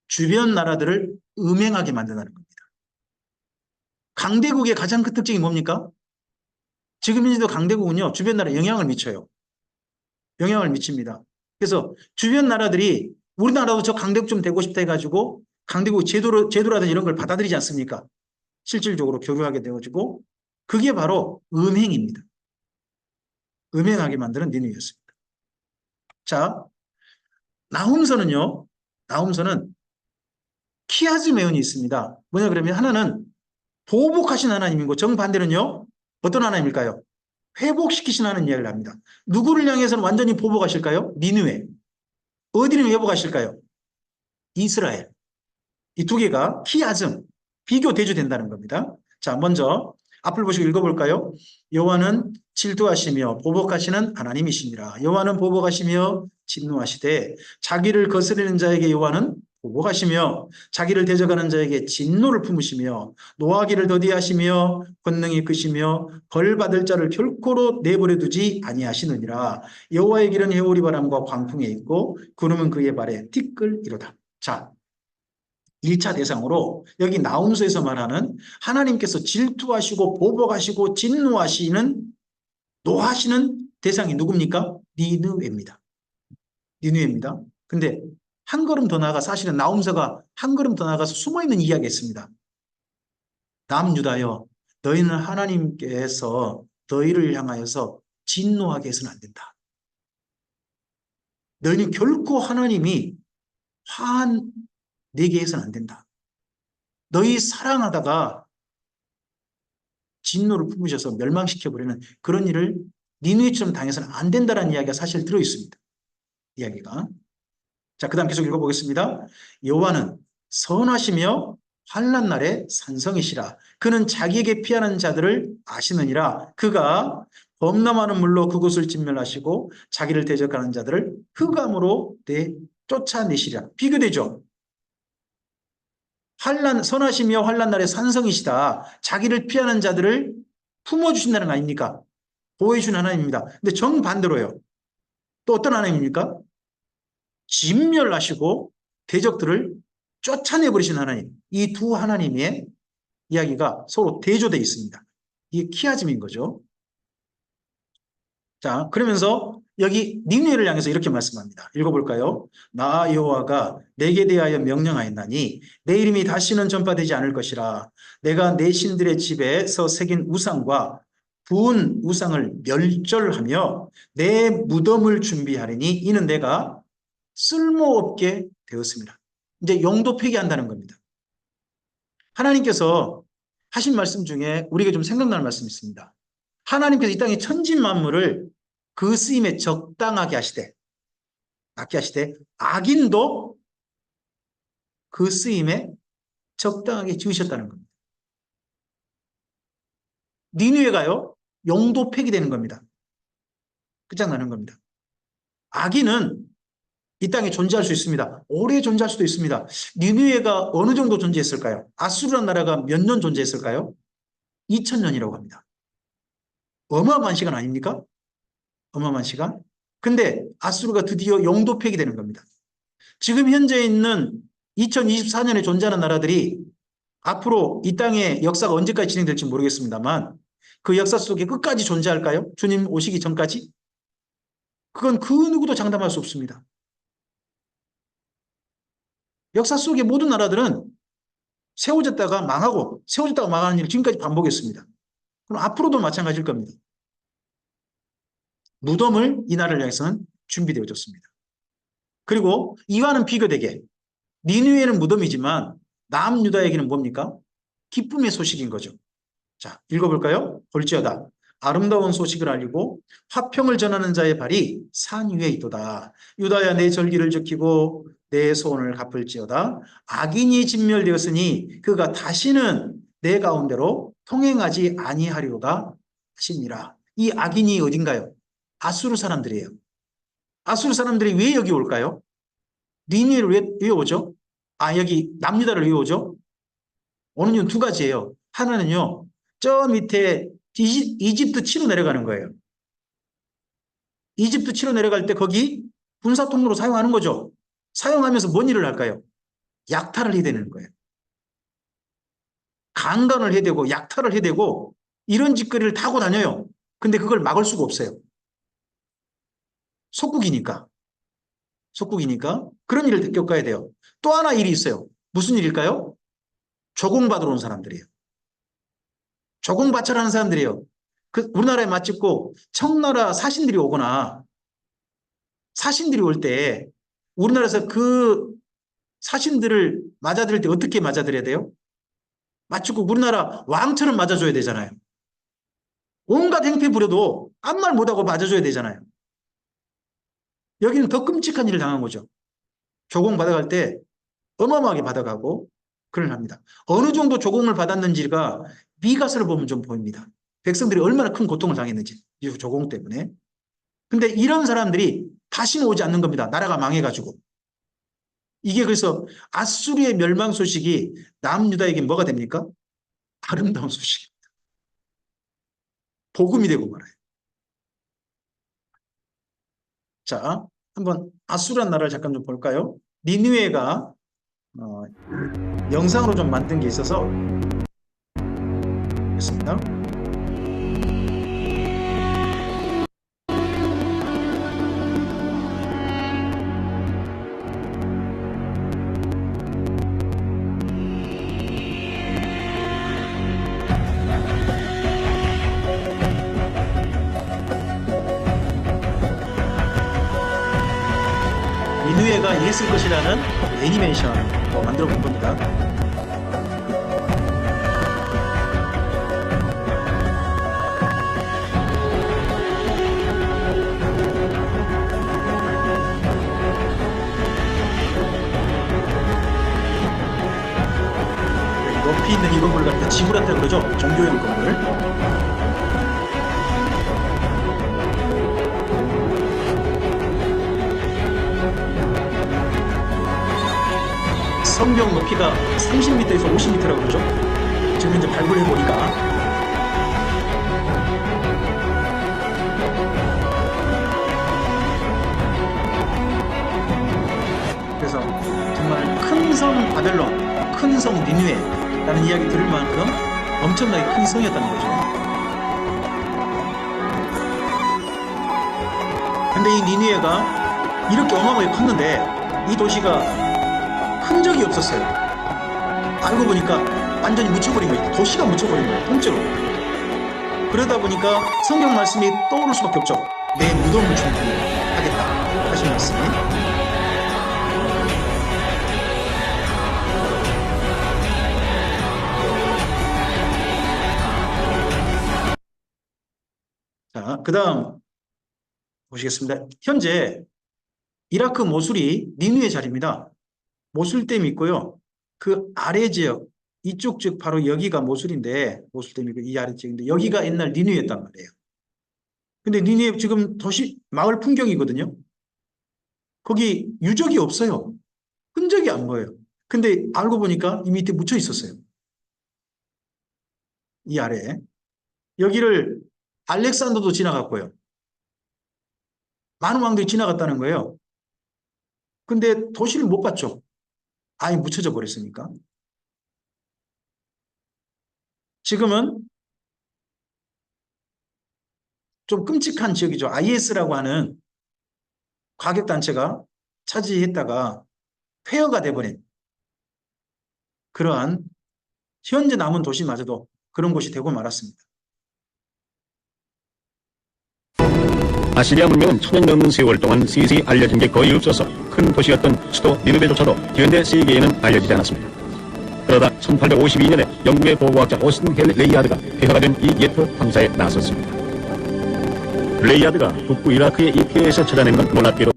주변 나라들을 음행하게 만든다는 겁니다. 강대국의 가장 큰 특징이 뭡니까? 지금 현재도 강대국은요, 주변 나라에 영향을 미쳐요. 영향을 미칩니다. 그래서 주변 나라들이 우리나라도 저 강대국 좀 되고 싶다 해가지고 강대국 제도라든지 이런 걸 받아들이지 않습니까? 실질적으로 교류하게 되어지고 그게 바로 음행입니다. 음행하게 만드는 니느웨였습니다. 자, 나훔서는요. 나훔서는 키아즈메온이 있습니다. 뭐냐 그러면 하나는 보복하신 하나님이고 정반대는요. 어떤 하나님일까요? 회복시키신 하나님 이야기를 합니다. 누구를 향해서는 완전히 보복하실까요? 니느웨. 어디를 회복하실까요? 이스라엘. 이 두 개가 키아즘, 비교 대조된다는 겁니다. 자, 먼저 앞을 보시고 읽어볼까요? 여호와는 질투하시며 보복하시는 하나님이시니라. 여호와는 보복하시며 진노하시되 자기를 거스르는 자에게 여호와는 보복하시며 자기를 대적하는 자에게 진노를 품으시며 노하기를 더디하시며 권능이 크시며 벌 받을 자를 결코로 내버려 두지 아니하시느니라. 여호와의 길은 해오리 바람과 광풍에 있고 구름은 그의 발에 티끌이로다. 자, 1차 대상으로 여기 나홈서에서 말하는 하나님께서 질투하시고 보복하시고 진노하시는 노하시는 대상이 누굽니까? 니느웨입니다. 니느웨입니다. 근데 한 걸음 더 나아가 사실은 나홈서가 한 걸음 더 나아가서 숨어있는 이야기가 있습니다. 남유다여 너희는 하나님께서 너희를 향하여서 진노하게 해서는 안 된다. 너희는 결코 하나님이 화한 내게 해서는 안 된다. 너희 사랑하다가 진노를 품으셔서 멸망시켜버리는 그런 일을 니느웨처럼 당해서는 안 된다는 이야기가 사실 들어있습니다. 이야기가. 자, 그 다음 계속 읽어보겠습니다. 여호와는 선하시며 환난 날에 산성이시라. 그는 자기에게 피하는 자들을 아시느니라. 그가 범람하는 물로 그곳을 진멸하시고 자기를 대적하는 자들을 흑암으로 쫓아내시리라. 비교되죠. 선하시며 환난 날에 산성이시다. 자기를 피하는 자들을 품어주신다는 거 아닙니까? 보호해주는 하나님입니다. 근데 정반대로요. 또 어떤 하나님입니까? 진멸하시고 대적들을 쫓아내버리신 하나님. 이 두 하나님의 이야기가 서로 대조되어 있습니다. 이게 키아즘인 거죠. 자, 그러면서 여기 니느웨를 향해서 이렇게 말씀합니다. 읽어볼까요? 나 여호와가 내게 대하여 명령하였나니 내 이름이 다시는 전파되지 않을 것이라. 내가 내 신들의 집에서 새긴 우상과 부은 우상을 멸절하며 내 무덤을 준비하리니 이는 내가 쓸모없게 되었습니다. 이제 용도 폐기한다는 겁니다. 하나님께서 하신 말씀 중에 우리에게 좀 생각나는 말씀이 있습니다. 하나님께서 이 땅의 천지 만물을 그 쓰임에 적당하게 하시되, 맞게 하시되, 악인도 그 쓰임에 적당하게 지으셨다는 겁니다. 니느웨가요, 용도 폐기되는 겁니다. 끝장나는 겁니다. 악인은 이 땅에 존재할 수 있습니다. 오래 존재할 수도 있습니다. 니느웨가 어느 정도 존재했을까요? 아수르라는 나라가 몇 년 존재했을까요? 2000년이라고 합니다. 어마어마한 시간 아닙니까? 어마어마한 시간. 근데 아수르가 드디어 용도 폐기되는 겁니다. 지금 현재 있는 2024년에 존재하는 나라들이 앞으로 이 땅의 역사가 언제까지 진행될지 모르겠습니다만 그 역사 속에 끝까지 존재할까요? 주님 오시기 전까지? 그건 그 누구도 장담할 수 없습니다. 역사 속의 모든 나라들은 세워졌다가 망하고 세워졌다가 망하는 일을 지금까지 반복했습니다. 그럼 앞으로도 마찬가지일 겁니다. 무덤을 이 나라를 향해서는 준비되어졌습니다. 그리고 이와는 비교되게 니느웨는 무덤이지만 남유다에게는 뭡니까? 기쁨의 소식인 거죠. 자, 읽어볼까요? 볼지어다. 아름다운 소식을 알리고 화평을 전하는 자의 발이 산 위에 있도다. 유다야 내 절기를 지키고 내 소원을 갚을지어다. 악인이 진멸되었으니 그가 다시는 내 가운데로 통행하지 아니하리로다 하시니라. 이 악인이 어딘가요? 아수르 사람들이에요. 아수르 사람들이 왜 여기 올까요? 니느웨를 왜 오죠? 여기 남유다를 왜 오죠? 오는 이유는 두 가지예요. 하나는요, 저 밑에 이집트 치로 내려가는 거예요. 이집트 치로 내려갈 때 거기 군사통로로 사용하는 거죠. 사용하면서 뭔 일을 할까요? 약탈을 해야 되는 거예요. 강간을 해야 되고 약탈을 해야 되고 이런 짓거리를 타고 다녀요. 근데 그걸 막을 수가 없어요. 속국이니까. 속국이니까 그런 일을 겪어야 돼요. 또 하나 일이 있어요. 무슨 일일까요? 조공받으러 온 사람들이에요. 조공받으러 하는 사람들이에요. 우리나라에 맞찍고 청나라 사신들이 오거나 사신들이 올 때 우리나라에서 그 사신들을 맞아들일 때 어떻게 맞아들여야 돼요? 맞추고 우리나라 왕처럼 맞아줘야 되잖아요. 온갖 행패 부려도 아무 말 못하고 맞아줘야 되잖아요. 여기는 더 끔찍한 일을 당한 거죠. 조공 받아갈 때 어마어마하게 받아가고 그걸 합니다. 어느 정도 조공을 받았는지가 미가서를 보면 좀 보입니다. 백성들이 얼마나 큰 고통을 당했는지 이 조공 때문에. 근데 이런 사람들이 다시는 오지 않는 겁니다. 나라가 망해가지고. 이게 그래서 아수르의 멸망 소식이 남유다에게 뭐가 됩니까? 아름다운 소식입니다. 복음이 되고 말아요. 자, 한번 아수르란 나라를 잠깐 좀 볼까요? 니느웨가 영상으로 좀 만든 게 있어서 있습니다. 니느웨가 이랬을 것이라는 애니메이션 만들어 본 겁니다. 높이 있는 이 건물을 갖다 지구라고 그러죠. 종교용 건물. 성경 높이가 30m에서 50m라고 그러죠. 지금 이제 발굴해 보니까 그래서 정말 큰 성 바벨론, 큰 성 니느웨라는 이야기 들을 만큼 엄청나게 큰 성이었다는 거죠. 근데 이 니느웨가 이렇게 어마어마하게 컸는데 이 도시가 흔적이 없었어요. 알고 보니까 완전히 묻혀버린 거예요. 도시가 묻혀버린 거예요. 통째로. 그러다 보니까 성경 말씀이 떠오를 수밖에 없죠. 내 무덤을 준비하겠다 하신 말씀이. 자, 그 다음 보시겠습니다. 현재 이라크 모술이 니느웨 자리입니다. 모술댐이 있고요. 그 아래 지역, 이쪽 즉 바로 여기가 모술인데, 모술댐이고 이 아래 지역인데 여기가 옛날 니느웨였단 말이에요. 근데 니느웨 지금 도시 마을 풍경이거든요. 거기 유적이 없어요. 흔적이 안 보여요. 근데 알고 보니까 이 밑에 묻혀 있었어요. 이 아래에. 여기를 알렉산더도 지나갔고요. 많은 왕들이 지나갔다는 거예요. 근데 도시를 못 봤죠. 아예 묻혀져 버렸으니까. 지금은 좀 끔찍한 지역이죠. IS라고 하는 과격단체가 차지했다가 폐허가 돼버린 그러한 현재 남은 도시마저도 그런 곳이 되고 말았습니다. 아시리아 문명은 천년 넘는 세월 동안 시시 알려진 게 거의 없어서 큰 도시였던 수도 니느웨조차도 현대 세계에는 알려지지 않았습니다. 그러다 1852년에 영국의 고고학자 오스틴 헬 레이아드가 폐허가 된 이 예터 탐사에 나섰습니다. 레이아드가 북부 이라크의 이 폐허에서 찾아낸 건 놀랍게도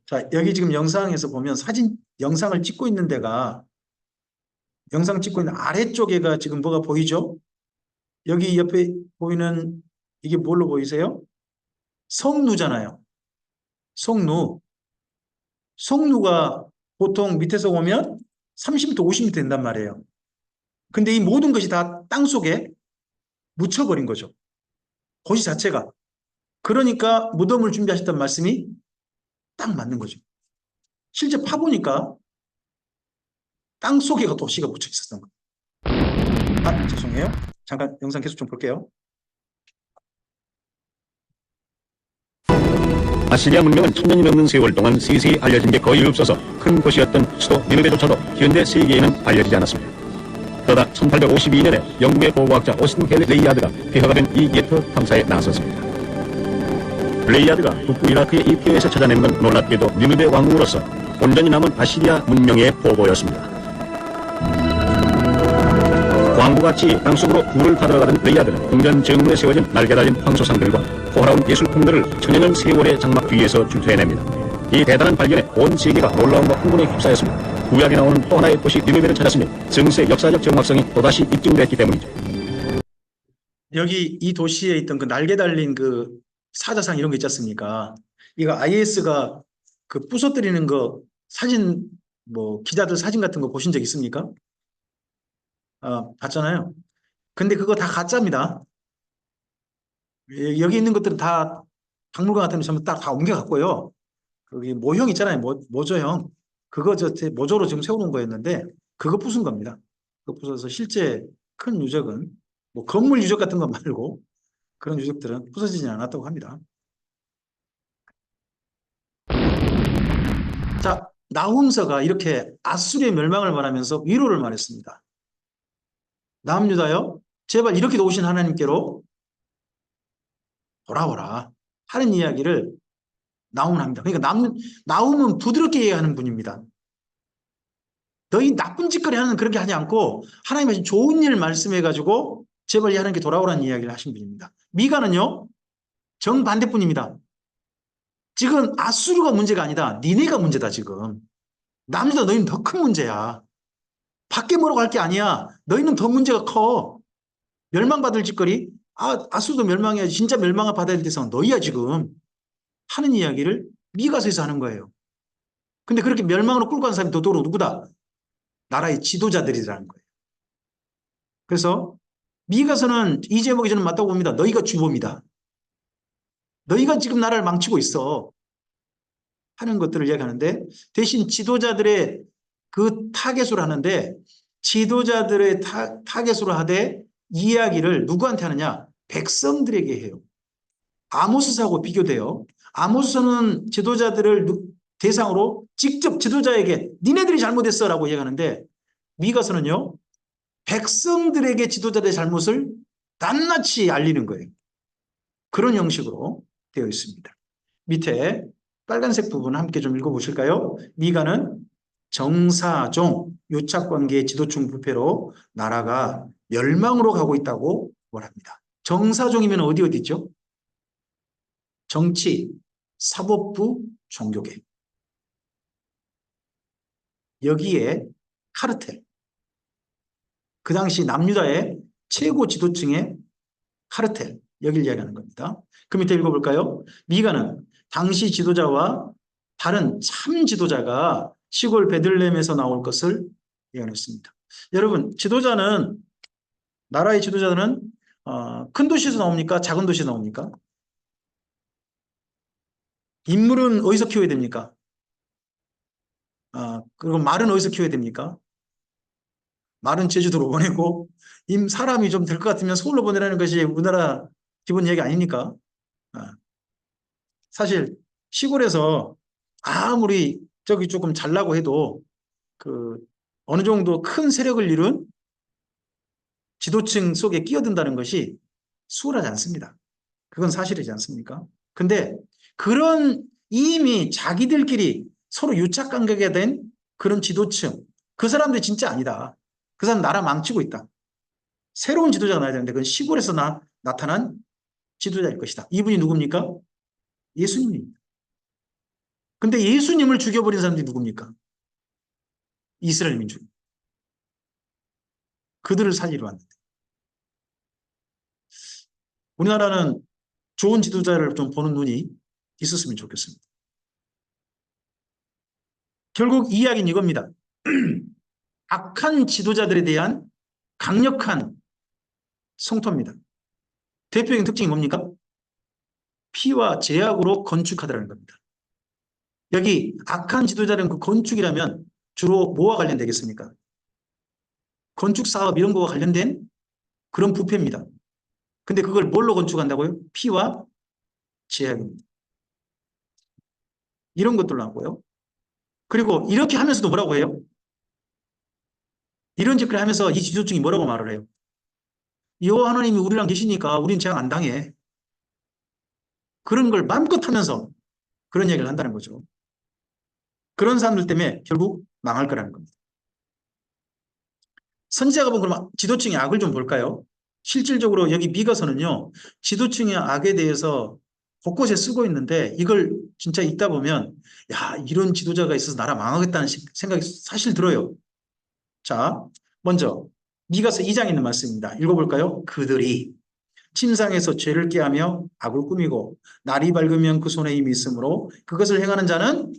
자, 여기 지금 영상에서 보면 영상을 찍고 있는 데가 영상 찍고 있는 아래쪽에가 지금 뭐가 보이죠? 여기 옆에 보이는 이게 뭘로 보이세요? 성루잖아요. 성루. 성루가 보통 밑에서 보면 30m, 50m 된단 말이에요. 근데 이 모든 것이 다 땅속에 묻혀버린 거죠. 도시 자체가. 그러니까 무덤을 준비하셨던 말씀이 딱 맞는 거죠. 실제 파보니까 땅속에 도시가 묻혀 있었던 거예요. 아, 죄송해요. 잠깐 영상 계속 좀 볼게요. 아시리아 문명은 천년이 넘는 세월 동안 세세히 알려진 게 거의 없어서 큰 도시였던 수도 니느베조차도 현대 세계에는 알려지지 않았습니다. 그러다 1852년에 영국의 고고학자 오스틴 헬 레이아드가 폐허가 된 이 예터 탐사에 나섰습니다. 레이아드가 북부 이라크의 이 폐허에서 찾아낸 건 놀랍게도 니느베 왕궁으로서 온전히 남은 아시리아 문명의 보고였습니다. 왕구같이 땅속으로 굴을 타들어가던 레이아드는 궁전 정문에 세워진 날개 달린 황소상들과 호화로운 예술품들을 천여년 세월의 장막 뒤에서 출토해냅니다. 이 대단한 발견에 온 세계가 놀라움과 흥분에 휩싸였습니다. 구약에 나오는 또 하나의 도시 니느베를 찾았으니 증세 역사적 정확성이 또다시 입증됐기 때문이죠. 여기 이 도시에 있던 그 날개 달린 그 사자상 이런 거 있지 않습니까? 이거 IS가 그 부서뜨리는 거 사진, 뭐 기자들 사진 같은 거 보신 적 있습니까? 봤잖아요. 근데 그거 다 가짜입니다. 여기 있는 것들은 다 박물관 같은 데 전부 다 옮겨갔고요. 거기 모형 있잖아요. 모조형. 그거 모조로 지금 세워놓은 거였는데 그거 부순 겁니다. 그거 부숴서 실제 큰 유적은 뭐 건물 유적 같은 거 말고 그런 유적들은 부서지지 않았다고 합니다. 자, 나훔서가 이렇게 아수리의 멸망을 말하면서 위로를 말했습니다. 남유다여, 제발 이렇게 도우신 하나님께로 돌아오라 하는 이야기를 나훔은 합니다. 그러니까 나훔은 부드럽게 이해하는 분입니다. 너희 나쁜 짓거리 하는 그렇게 하지 않고 하나님 하신 좋은 일 말씀해가지고 제발 이 하나님께 돌아오라는 이야기를 하신 분입니다. 미가는요, 정반대뿐입니다. 지금 아수르가 문제가 아니다. 니네가 문제다 지금. 남유다 너희는 더 큰 문제야. 밖에 뭐라고 할 게 아니야. 너희는 더 문제가 커. 멸망받을 짓거리. 아수르도 멸망해야지. 진짜 멸망을 받아야 될 대상은 너희야 지금. 하는 이야기를 미가서에서 하는 거예요. 근데 그렇게 멸망으로 끌고 간 사람이 도도로 누구다? 나라의 지도자들이라는 거예요. 그래서 미가서는 이 제목이 저는 맞다고 봅니다. 너희가 주범이다. 너희가 지금 나라를 망치고 있어. 하는 것들을 이야기하는데 대신 지도자들의 그 타겟으로 하는데 지도자들의 타겟으로 하되 이야기를 누구한테 하느냐? 백성들에게 해요. 아모스서하고 비교돼요. 아모스서는 지도자들을 대상으로 직접 지도자에게 니네들이 잘못했어 라고 얘기하는데 미가서는요. 백성들에게 지도자들의 잘못을 낱낱이 알리는 거예요. 그런 형식으로 되어 있습니다. 밑에 빨간색 부분 함께 좀 읽어보실까요? 미가는 정사종, 유착관계의 지도층 부패로 나라가 멸망으로 가고 있다고 말합니다. 정사종이면 어디 있죠? 정치, 사법부, 종교계. 여기에 카르텔. 그 당시 남유다의 최고 지도층의 카르텔. 여기를 이야기하는 겁니다. 그 밑에 읽어볼까요? 미가는 당시 지도자와 다른 참 지도자가 시골 베들레헴에서 나올 것을 예언했습니다. 여러분, 지도자는 나라의 지도자는 큰 도시에서 나옵니까? 작은 도시에서 나옵니까? 인물은 어디서 키워야 됩니까? 그리고 말은 어디서 키워야 됩니까? 말은 제주도로 보내고 사람이 좀 될 것 같으면 서울로 보내라는 것이 우리나라 기본 얘기 아닙니까? 사실 시골에서 아무리 저기 조금 잘나고 해도 그 어느 정도 큰 세력을 이룬 지도층 속에 끼어든다는 것이 수월하지 않습니다. 그건 사실이지 않습니까? 근데 그런 이미 자기들끼리 서로 유착관계가 된 그런 지도층, 그 사람들이 진짜 아니다. 그 사람 나라 망치고 있다. 새로운 지도자가 나야 되는데 그건 시골에서 나타난 지도자일 것이다. 이분이 누굽니까? 예수님입니다. 근데 예수님을 죽여버린 사람들이 누굽니까? 이스라엘 민족. 그들을 살리러 왔는데. 우리나라는 좋은 지도자를 좀 보는 눈이 있었으면 좋겠습니다. 결국 이야기는 이겁니다. 악한 지도자들에 대한 강력한 성토입니다. 대표적인 특징이 뭡니까? 피와 제약으로 건축하더라는 겁니다. 여기 악한 지도자는 그 건축이라면 주로 뭐와 관련되겠습니까? 건축 사업 이런 거와 관련된 그런 부패입니다. 근데 그걸 뭘로 건축한다고요? 피와 제약입니다. 이런 것들로 하고요. 그리고 이렇게 하면서도 뭐라고 해요? 이런 짓을 하면서 이 지도층이 뭐라고 말을 해요? 여호와 하나님이 우리랑 계시니까 우린 재앙 안 당해. 그런 걸 마음껏 하면서 그런 얘기를 한다는 거죠. 그런 사람들 때문에 결국 망할 거라는 겁니다. 선지자가 본 그러면 지도층의 악을 좀 볼까요? 실질적으로 여기 미가서는요, 지도층의 악에 대해서 곳곳에 쓰고 있는데 이걸 진짜 읽다 보면 야, 이런 지도자가 있어서 나라 망하겠다는 생각이 사실 들어요. 자, 먼저 미가서 2장에 있는 말씀입니다. 읽어볼까요? 그들이 침상에서 죄를 꾀하며 악을 꾸미고 날이 밝으면 그 손에 힘이 있으므로 그것을 행하는 자는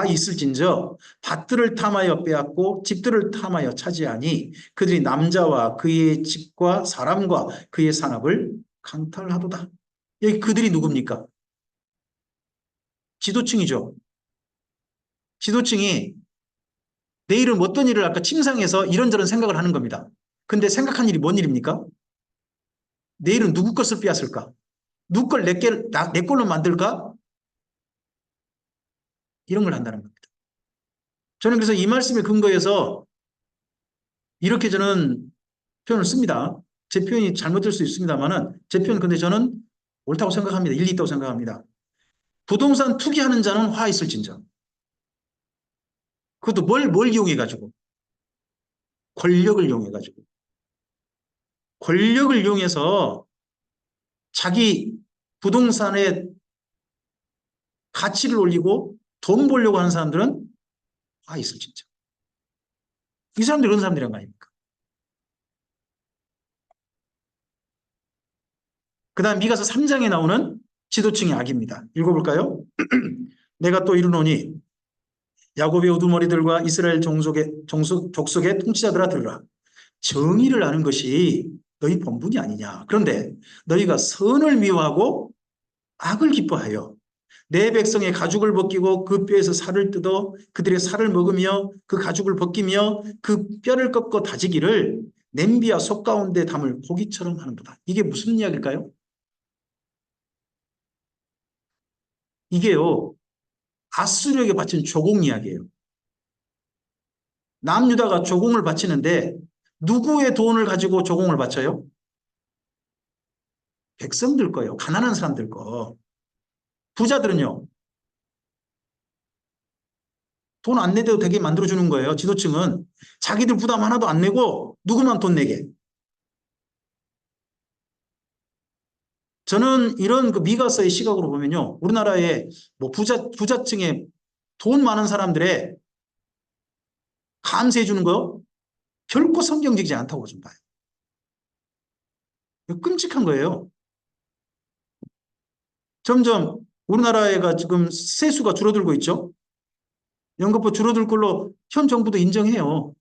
있을진저 밭들을 탐하여 빼앗고 집들을 탐하여 차지하니 그들이 남자와 그의 집과 사람과 그의 산업을 강탈하도다. 여기 그들이 누굽니까? 지도층이죠. 지도층이 내일은 어떤 일을 할까 침상에서 이런저런 생각을 하는 겁니다. 근데 생각한 일이 뭔 일입니까? 내일은 누구 것을 빼앗을까? 누구 걸 내 걸로 만들까? 이런 걸 한다는 겁니다. 저는 그래서 이 말씀에 근거해서 이렇게 저는 표현을 씁니다. 제 표현이 잘못될 수 있습니다만은 제 표현 근데 저는 옳다고 생각합니다. 일리 있다고 생각합니다. 부동산 투기하는 자는 화 있을진저. 그것도 뭘 이용해가지고? 권력을 이용해가지고. 권력을 이용해서 자기 부동산의 가치를 올리고 돈 벌려고 하는 사람들은 화 있을진저. 이 사람들이 그런 사람들이란 거 아닙니까? 그 다음 미가서 3장에 나오는 지도층의 악입니다. 읽어볼까요? 내가 또 이르노니 야곱의 우두머리들과 이스라엘 족속의 통치자들아 들으라. 정의를 아는 것이 너희 본분이 아니냐. 그런데 너희가 선을 미워하고 악을 기뻐하여 내 백성의 가죽을 벗기고 그 뼈에서 살을 뜯어 그들의 살을 먹으며 그 가죽을 벗기며 그 뼈를 꺾어 다지기를 냄비와 속 가운데 담을 고기처럼 하는도다. 이게 무슨 이야기일까요? 이게요, 아수르에게 바친 조공 이야기예요. 남유다가 조공을 바치는데 누구의 돈을 가지고 조공을 바쳐요? 백성들 거예요. 가난한 사람들 거. 부자들은요, 돈 안 내도 되게 만들어주는 거예요. 지도층은 자기들 부담 하나도 안 내고 누구만 돈 내게. 저는 이런 그 미가서의 시각으로 보면요, 우리나라의 뭐 부자층의 돈 많은 사람들의 감세해 주는 거 결코 성경적이지 않다고 좀 봐요. 끔찍한 거예요. 점점 우리나라가 지금 세수가 줄어들고 있죠. 연금법 줄어들 걸로 현 정부도 인정해요.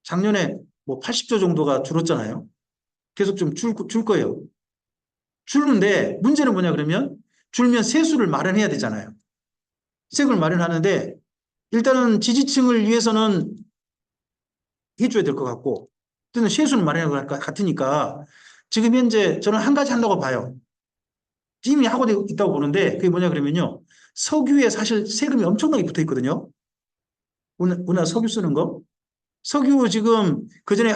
작년에 뭐 80조 정도가 줄었잖아요. 계속 좀 줄 거예요. 줄는데 문제는 뭐냐 그러면 줄면 세수를 마련해야 되잖아요. 세금을 마련하는데 일단은 지지층을 위해서는 해줘야 될 것 같고 또는 세수를 마련할 것 같으니까 지금 현재 저는 한 가지 한다고 봐요. 이미 하고 있다고 보는데 그게 뭐냐 그러면요. 석유에 사실 세금이 엄청나게 붙어 있거든요. 우리나라 석유 쓰는 거. 석유 지금 그전에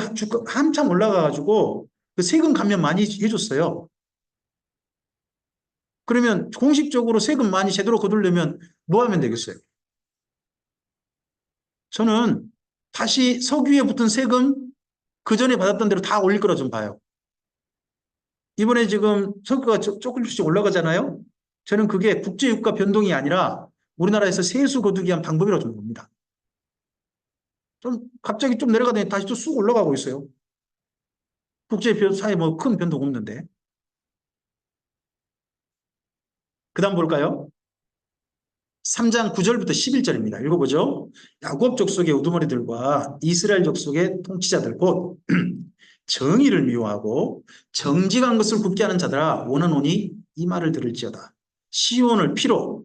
한참 올라가가지고 그 세금 감면 많이 해줬어요. 그러면 공식적으로 세금 많이 제대로 거두려면 뭐 하면 되겠어요? 저는 다시 석유에 붙은 세금 그전에 받았던 대로 다 올릴 거라 좀 봐요. 이번에 지금 석유가 조금씩 올라가잖아요. 저는 그게 국제유가 변동이 아니라 우리나라에서 세수 거두기 위한 방법이라고 좀 봅니다. 좀 갑자기 좀 내려가더니 다시 또 쑥 올라가고 있어요. 국제사에 뭐 큰 변동 없는데. 그 다음 볼까요? 3장 9절부터 11절입니다. 읽어보죠. 야곱 족속의 우두머리들과 이스라엘 족속의 통치자들 곧 정의를 미워하고 정직한 것을 굽게 하는 자들아 원하노니 이 말을 들을지어다. 시온을 피로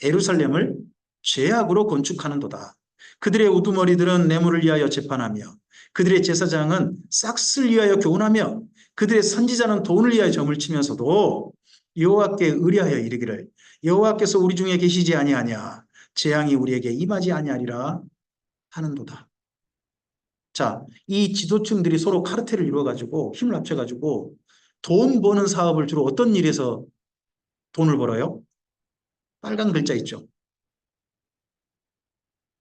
예루살렘을 죄악으로 건축하는도다. 그들의 우두머리들은 뇌물을 위하여 재판하며 그들의 제사장은 싹스를 위하여 교훈하며 그들의 선지자는 돈을 위하여 점을 치면서도 여호와께 의뢰하여 이르기를 여호와께서 우리 중에 계시지 아니하냐 재앙이 우리에게 임하지 아니하리라 하는도다. 자, 이 지도층들이 서로 카르텔을 이루어가지고 힘을 합쳐가지고 돈 버는 사업을 주로 어떤 일에서 돈을 벌어요? 빨간 글자 있죠.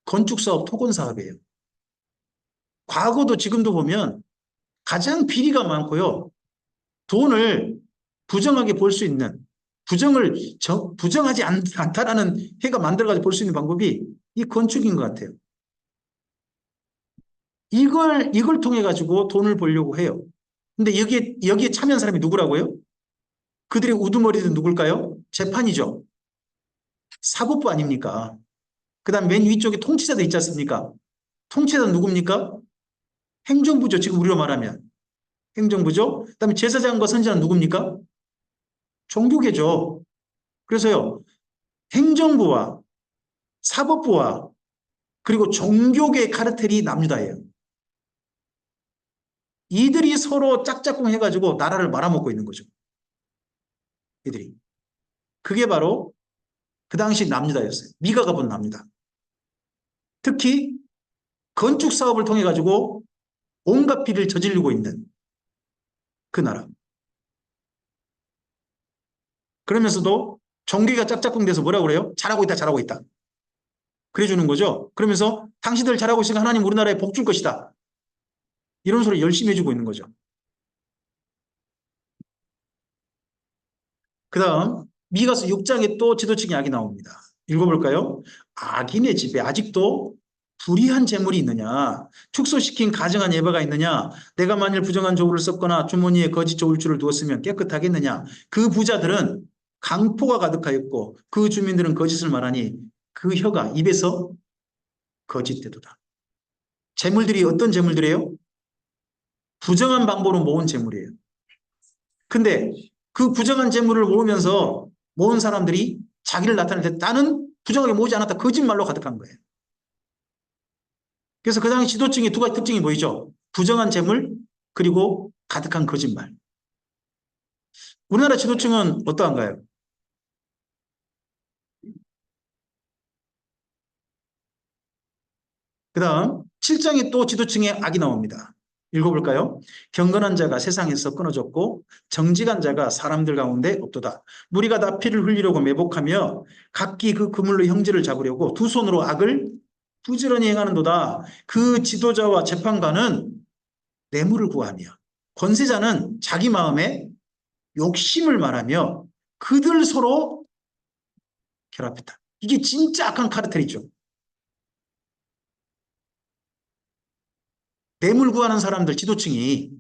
건축사업, 토건사업이에요. 과거도 지금도 보면 가장 비리가 많고요. 돈을 부정하게 볼 수 있는, 부정하지 않다라는 해가 만들어가지고 볼 수 있는 방법이 이 건축인 것 같아요. 이걸 통해 가지고 돈을 벌려고 해요. 근데 여기에 참여한 사람이 누구라고요? 그들의 우두머리는 누굴까요? 재판이죠. 사법부 아닙니까? 그 다음 맨 위쪽에 통치자도 있지 않습니까? 통치자는 누굽니까? 행정부죠. 지금 우리로 말하면. 행정부죠. 그 다음에 제사장과 선지자는 누굽니까? 종교계죠. 그래서요, 행정부와 사법부와 그리고 종교계 카르텔이 남유다예요. 이들이 서로 짝짝꿍 해가지고 나라를 말아먹고 있는 거죠. 이들이. 그게 바로 그 당시 남유다였어요. 미가가 본 남유다. 특히 건축 사업을 통해 가지고 온갖 비리를 저지르고 있는 그 나라. 그러면서도 종교가 짝짝꿍 돼서 뭐라고 그래요? 잘하고 있다, 잘하고 있다. 그래주는 거죠. 그러면서 당신들 잘하고 있으니까 하나님 우리나라에 복 줄 것이다. 이런 소리 열심히 해주고 있는 거죠. 그 다음 미가서 6장에 또 지도층의 악이 나옵니다. 읽어볼까요? 악인의 집에 아직도 불의한 재물이 있느냐? 축소시킨 가증한 예배가 있느냐? 내가 만일 부정한 조울을 썼거나 주머니에 거짓 조울줄을 두었으면 깨끗하겠느냐? 그 부자들은 강포가 가득하였고 그 주민들은 거짓을 말하니 그 혀가 입에서 거짓되도다. 재물들이 어떤 재물들이에요? 부정한 방법으로 모은 재물이에요. 근데 그 부정한 재물을 모으면서 모은 사람들이 자기를 나타낼 때 나는 부정하게 모으지 않았다. 거짓말로 가득한 거예요. 그래서 그 당시 지도층의 두 가지 특징이 보이죠. 부정한 재물 그리고 가득한 거짓말. 우리나라 지도층은 어떠한가요? 그 다음 7장에 또 지도층의 악이 나옵니다. 읽어볼까요? 경건한 자가 세상에서 끊어졌고 정직한 자가 사람들 가운데 없도다. 무리가 다 피를 흘리려고 매복하며 각기 그 그물로 형제를 잡으려고 두 손으로 악을 부지런히 행하는도다. 그 지도자와 재판관은 뇌물을 구하며 권세자는 자기 마음에 욕심을 말하며 그들 서로 결합했다. 이게 진짜 악한 카르텔이죠. 뇌물 구하는 사람들 지도층이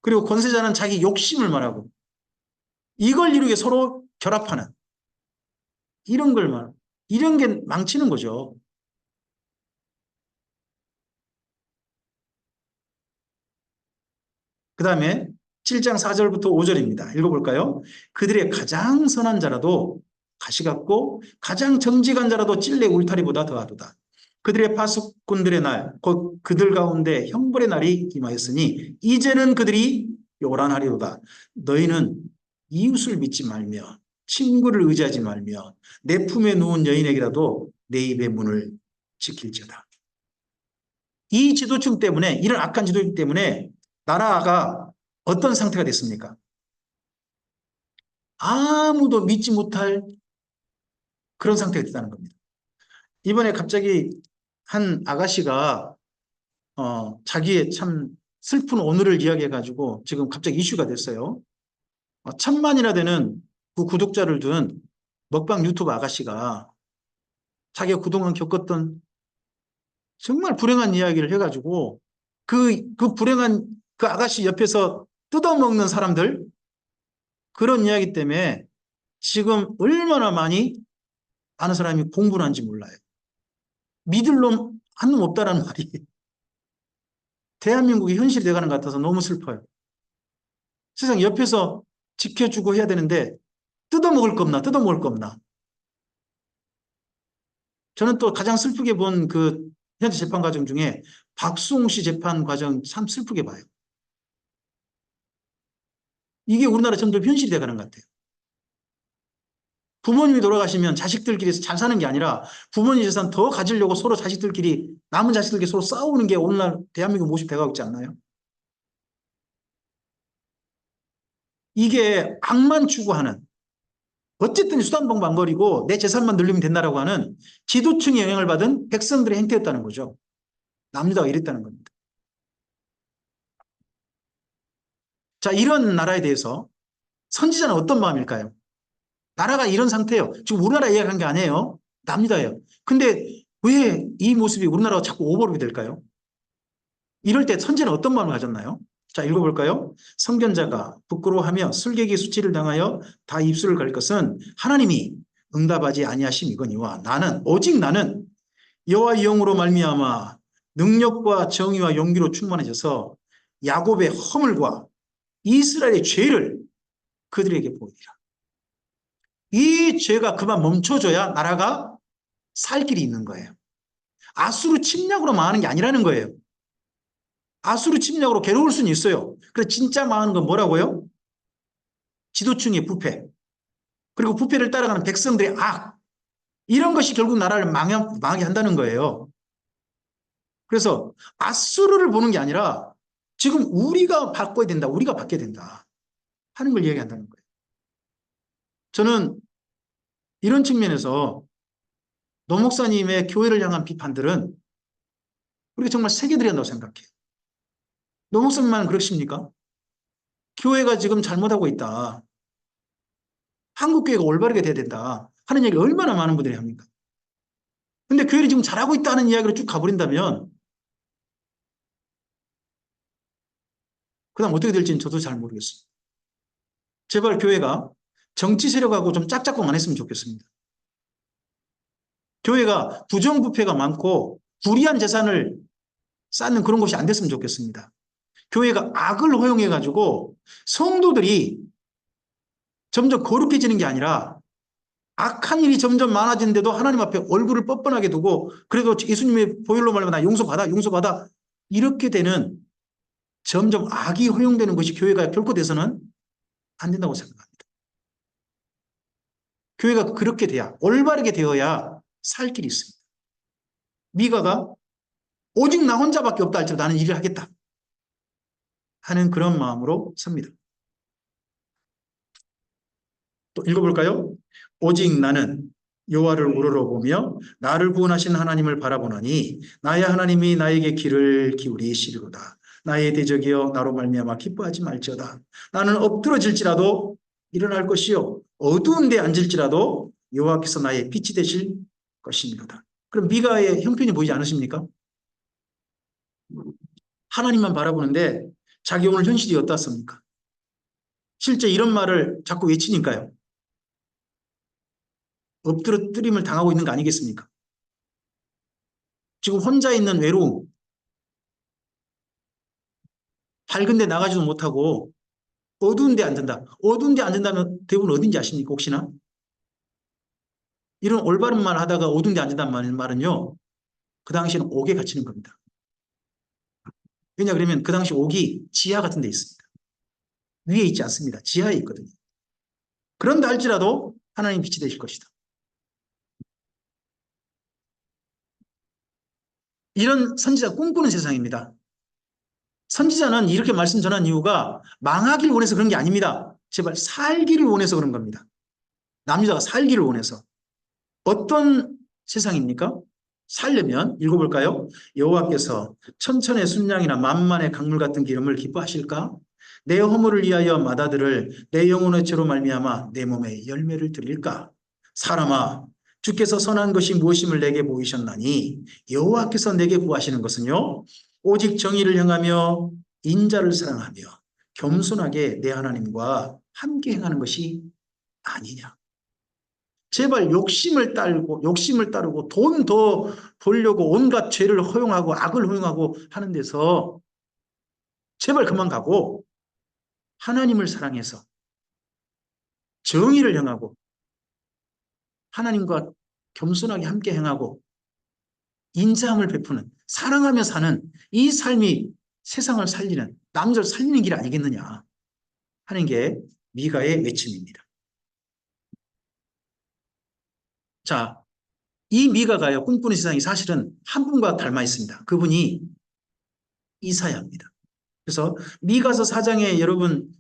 그리고 권세자는 자기 욕심을 말하고 이걸 이루게 서로 결합하는 이런 게 망치는 거죠. 그 다음에 7장 4절부터 5절입니다. 읽어볼까요? 그들의 가장 선한 자라도 가시 같고 가장 정직한 자라도 찔레 울타리보다 더하도다. 그들의 파수꾼들의 날, 곧 그들 가운데 형벌의 날이 임하였으니 이제는 그들이 요란하리로다. 너희는 이웃을 믿지 말며 친구를 의지하지 말며 내 품에 누운 여인에게라도 내 입의 문을 지킬지어다. 이 지도층 때문에, 이런 악한 지도층 때문에 나라가 어떤 상태가 됐습니까? 아무도 믿지 못할 그런 상태가 됐다는 겁니다. 이번에 갑자기 한 아가씨가 자기의 참 슬픈 오늘을 이야기해가지고 지금 갑자기 이슈가 됐어요. 1000만이나 되는 그 구독자를 둔 먹방 유튜브 아가씨가 자기가 그동안 겪었던 정말 불행한 이야기를 해가지고 그 불행한 그 아가씨 옆에서 뜯어먹는 사람들 그런 이야기 때문에 지금 얼마나 많이 아는 사람이 공부를 한지 몰라요. 믿을 놈 한 놈 없다라는 말이 대한민국이 현실이 돼가는 것 같아서 너무 슬퍼요. 세상 옆에서 지켜주고 해야 되는데 뜯어먹을 거 없나 뜯어먹을 거 없나. 저는 또 가장 슬프게 본 그 현재 재판 과정 중에 박수홍 씨 재판 과정 참 슬프게 봐요. 이게 우리나라 점점 현실이 돼가는 것 같아요. 부모님이 돌아가시면 자식들끼리 잘 사는 게 아니라 부모님 재산 더 가지려고 서로 자식들끼리, 남은 자식들끼리 서로 싸우는 게 오늘날 대한민국 모습 돼가고 있지 않나요? 이게 악만 추구하는, 어쨌든 수단방법 안 버리고 내 재산만 늘리면 된다라고 하는 지도층의 영향을 받은 백성들의 행태였다는 거죠. 남유다가 이랬다는 겁니다. 자, 이런 나라에 대해서 선지자는 어떤 마음일까요? 나라가 이런 상태예요. 지금 우리나라 이야기한 게 아니에요. 남유다예요. 근데 왜 이 모습이 우리나라가 자꾸 오버랩이 될까요? 이럴 때 선지자는 어떤 마음을 가졌나요? 자, 읽어볼까요? 선견자가 부끄러워하며 술객의 수치를 당하여 다 입술을 가릴 것은 하나님이 응답하지 아니하심이거니와 나는 오직 나는 여호와의 영으로 말미암아 능력과 정의와 용기로 충만해져서 야곱의 허물과 이스라엘의 죄를 그들에게 보이리라. 이 죄가 그만 멈춰져야 나라가 살 길이 있는 거예요. 아수르 침략으로 망하는 게 아니라는 거예요. 아수르 침략으로 괴로울 수는 있어요. 그래서 진짜 망하는 건 뭐라고요? 지도층의 부패, 그리고 부패를 따라가는 백성들의 악, 이런 것이 결국 나라를 망하게 한다는 거예요. 그래서 아수르를 보는 게 아니라 지금 우리가 바꿔야 된다, 우리가 바뀌어야 된다 하는 걸 이야기한다는 거예요. 저는 이런 측면에서 노 목사님의 교회를 향한 비판들은 우리가 정말 새겨드려야 한다고 생각해요. 노 목사님만 그러십니까? 교회가 지금 잘못하고 있다, 한국교회가 올바르게 돼야 된다 하는 얘기를 얼마나 많은 분들이 합니까? 근데 교회를 지금 잘하고 있다는 이야기를 쭉 가버린다면 그 다음 어떻게 될지는 저도 잘 모르겠어요. 제발 교회가 정치 세력하고 좀 짝짝꿍 안 했으면 좋겠습니다. 교회가 부정부패가 많고 불이한 재산을 쌓는 그런 것이 안 됐으면 좋겠습니다. 교회가 악을 허용해가지고 성도들이 점점 거룩해지는 게 아니라 악한 일이 점점 많아지는데도 하나님 앞에 얼굴을 뻔뻔하게 두고 그래도 예수님의 보혈로 말하면 나 용서받아 이렇게 되는, 점점 악이 허용되는 것이 교회가 결코 돼서는 안 된다고 생각합니다. 교회가 그렇게 돼야, 올바르게 되어야 살 길이 있습니다. 미가가 오직 나 혼자밖에 없다 할지라도 나는 일을 하겠다 하는 그런 마음으로 섭니다. 또 읽어볼까요? 오직 나는 여호와를 우러러보며 나를 구원하신 하나님을 바라보나니 나의 하나님이 나에게 귀를 기울이시리로다. 나의 대적이여 나로 말미암아 기뻐하지 말지어다. 나는 엎드러질지라도 일어날 것이요 어두운 데 앉을지라도 여호와께서 나의 빛이 되실 것입니다. 그럼 미가의 형편이 보이지 않으십니까? 하나님만 바라보는데 자기 오늘 현실이 어떻습니까? 실제 이런 말을 자꾸 외치니까요. 엎드림을 당하고 있는 거 아니겠습니까? 지금 혼자 있는 외로움, 밝은 데 나가지도 못하고 어두운 데 앉는다. 어두운 데 앉는다면 대부분 어딘지 아십니까? 혹시나? 이런 올바른 말 하다가 어두운 데 앉는다는 말은요, 그 당시에는 옥에 갇히는 겁니다. 왜냐 그러면 그 당시 옥이 지하 같은 데 있습니다. 위에 있지 않습니다. 지하에 있거든요. 그런다 할지라도 하나님 빛이 되실 것이다. 이런 선지자 꿈꾸는 세상입니다. 선지자는 이렇게 말씀 전한 이유가 망하길 원해서 그런 게 아닙니다. 제발 살기를 원해서 그런 겁니다. 남유다가 살기를 원해서. 어떤 세상입니까? 살려면 읽어볼까요? 여호와께서 천천의 순양이나 만만의 강물 같은 기름을 기뻐하실까? 내 허물을 위하여 마다들을 내 영혼의 죄로 말미암아 내 몸에 열매를 드릴까? 사람아, 주께서 선한 것이 무엇임을 내게 보이셨나니 여호와께서 내게 구하시는 것은요 오직 정의를 행하며 인자를 사랑하며 겸손하게 내 하나님과 함께 행하는 것이 아니냐. 제발 욕심을 따르고 돈 더 벌려고 온갖 죄를 허용하고 악을 허용하고 하는 데서 제발 그만 가고 하나님을 사랑해서 정의를 행하고 하나님과 겸손하게 함께 행하고 인자함을 베푸는, 사랑하며 사는 이 삶이 세상을 살리는, 남들 살리는 길 아니겠느냐 하는 게 미가의 외침입니다. 자, 이 미가가요, 꿈꾸는 세상이 사실은 한 분과 닮아 있습니다. 그분이 이사야입니다. 그래서 미가서 4장에 여러분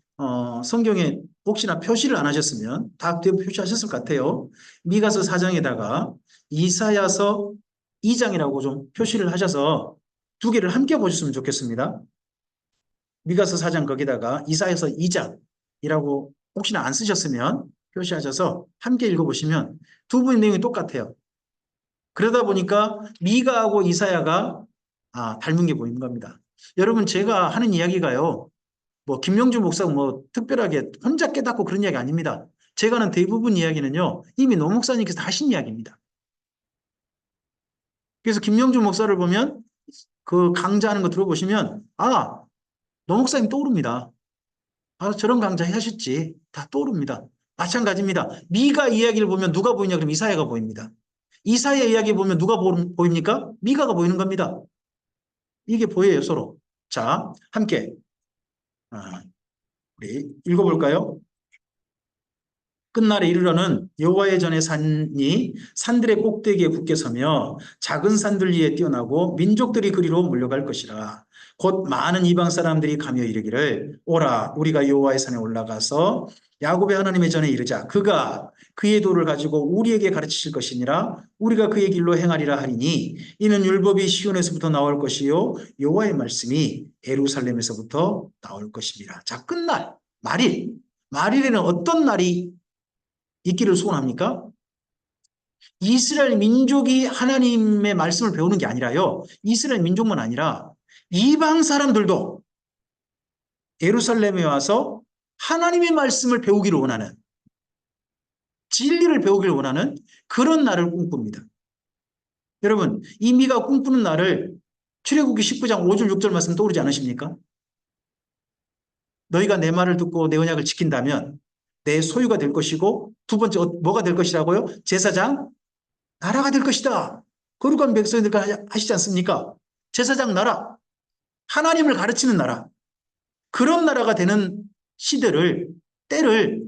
성경에 혹시나 표시를 안 하셨으면 다 표시하셨을 것 같아요. 미가서 4장에다가 이사야서 2장이라고 좀 표시를 하셔서 두 개를 함께 보셨으면 좋겠습니다. 미가서 4장 거기다가 이사야서 2장이라고 혹시나 안 쓰셨으면 표시하셔서 함께 읽어보시면 두 분의 내용이 똑같아요. 그러다 보니까 미가하고 이사야가 닮은 게 보이는 겁니다. 여러분, 제가 하는 이야기가요, 뭐 김영주 목사가 뭐 특별하게 혼자 깨닫고 그런 이야기 아닙니다. 제가 하는 대부분 이야기는요, 이미 노 목사님께서 하신 이야기입니다. 그래서 김영주 목사를 보면 그 강좌하는 거 들어보시면 노 목사님 떠오릅니다. 저런 강좌 하셨지. 다 떠오릅니다. 마찬가지입니다. 미가 이야기를 보면 누가 보이냐 그러면 이사야가 보입니다. 이사야 이야기 보면 누가 보입니까? 미가가 보이는 겁니다. 이게 보여요, 서로. 자, 함께 우리 읽어볼까요? 끝날에 이르러는 여호와의 전에 산이 산들의 꼭대기에 굳게 서며 작은 산들 위에 뛰어나고 민족들이 그리로 몰려갈 것이라. 곧 많은 이방 사람들이 가며 이르기를 오라 우리가 여호와의 산에 올라가서 야곱의 하나님의 전에 이르자. 그가 그의 도를 가지고 우리에게 가르치실 것이니라. 우리가 그의 길로 행하리라 하리니 이는 율법이 시온에서부터 나올 것이요 여호와의 말씀이 예루살렘에서부터 나올 것입니다. 자, 끝날 말일에는 어떤 날이 있기를 소원합니까? 이스라엘 민족이 하나님의 말씀을 배우는 게 아니라요, 이스라엘 민족만 아니라 이방 사람들도 예루살렘에 와서 하나님의 말씀을 배우기를 원하는, 진리를 배우기를 원하는 그런 날을 꿈꿉니다. 여러분, 이 미가 꿈꾸는 날을 출애굽기 19장 5절 6절 말씀 떠오르지 않으십니까? 너희가 내 말을 듣고 내 언약을 지킨다면 내 소유가 될 것이고, 두 번째 뭐가 될 것이라고요? 제사장 나라가 될 것이다. 거룩한 백성들과 하시지 않습니까? 제사장 나라, 하나님을 가르치는 나라, 그런 나라가 되는 때를,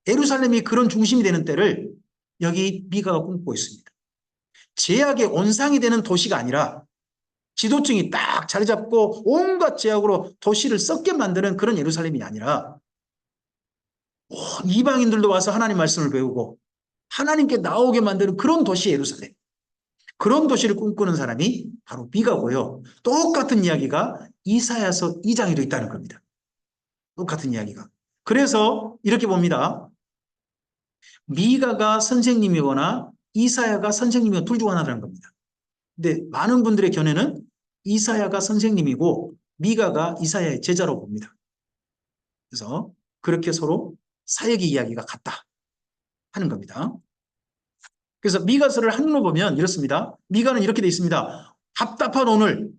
예루살렘이 그런 중심이 되는 때를 여기 미가가 꿈꾸고 있습니다. 제약의 온상이 되는 도시가 아니라 지도층이 딱 자리 잡고 온갖 제약으로 도시를 썩게 만드는 그런 예루살렘이 아니라 이방인들도 와서 하나님 말씀을 배우고 하나님께 나오게 만드는 그런 도시 예루살렘, 그런 도시를 꿈꾸는 사람이 바로 미가고요. 똑같은 이야기가 이사야서 2장에도 있다는 겁니다. 똑같은 이야기가. 그래서 이렇게 봅니다. 미가가 선생님이거나 이사야가 선생님이거나 둘 중 하나라는 겁니다. 근데 많은 분들의 견해는 이사야가 선생님이고 미가가 이사야의 제자로 봅니다. 그래서 그렇게 서로 사역의 이야기가 같다 하는 겁니다. 그래서 미가서를 한문으로 보면 이렇습니다. 미가는 이렇게 되어 있습니다. 답답한 오늘,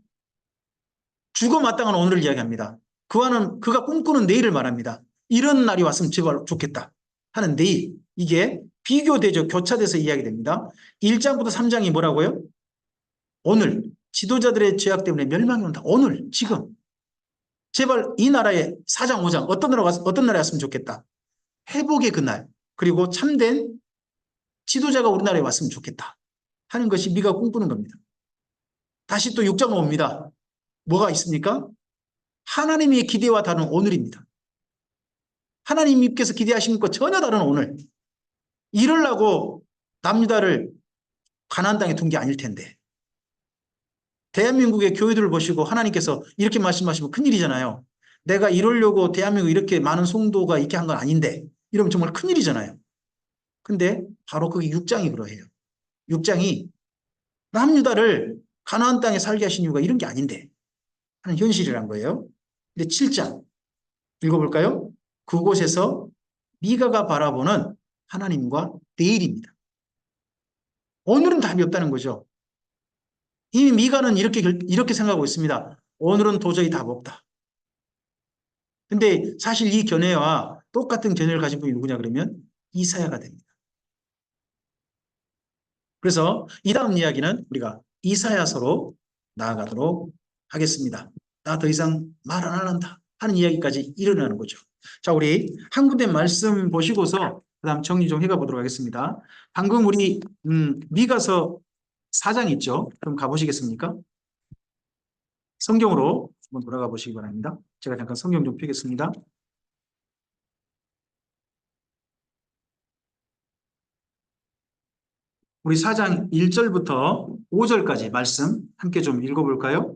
죽어 마땅한 오늘을 이야기합니다. 그가 꿈꾸는 내일을 말합니다. 이런 날이 왔으면 제발 좋겠다 하는 내일, 이게 비교되죠. 교차돼서 이야기됩니다. 1장부터 3장이 뭐라고요? 오늘, 지도자들의 죄악 때문에 멸망이 온다. 오늘, 지금. 제발 이 나라에 4장, 5장 어떤 나라에 왔으면 좋겠다. 회복의 그날, 그리고 참된 지도자가 우리나라에 왔으면 좋겠다 하는 것이 미가 꿈꾸는 겁니다. 다시 또 6장으로 옵니다. 뭐가 있습니까? 하나님의 기대와 다른 오늘입니다. 하나님께서 기대하신 것과 전혀 다른 오늘. 이러려고 남유다를 가나안 땅에 둔 게 아닐 텐데. 대한민국의 교회들을 보시고 하나님께서 이렇게 말씀하시면 큰일이잖아요. 내가 이러려고 대한민국 이렇게 많은 성도가 있게 한 건 아닌데, 이러면 정말 큰일이잖아요. 근데 바로 그게 6장이 그러해요. 6장이 남유다를 가나안 땅에 살게 하신 이유가 이런 게 아닌데 하는 현실이란 거예요. 근데 7장 읽어볼까요? 그곳에서 미가가 바라보는 하나님과 내일입니다. 오늘은 답이 없다는 거죠. 이미 미가는 이렇게 생각하고 있습니다. 오늘은 도저히 답 없다. 근데 사실 이 견해와 똑같은 견해를 가진 분이 누구냐 그러면 이사야가 됩니다. 그래서 이 다음 이야기는 우리가 이사야서로 나아가도록 하겠습니다. 나 더 이상 말 안 한다 하는 이야기까지 일어나는 거죠. 자, 우리 한 군데 말씀 보시고서 그다음 정리 좀 해가 보도록 하겠습니다. 방금 우리 미가서 4장 있죠? 그럼 가보시겠습니까? 성경으로 한번 돌아가 보시기 바랍니다. 제가 잠깐 성경 좀 펴겠습니다. 우리 4장 1절부터 5절까지 말씀 함께 좀 읽어볼까요?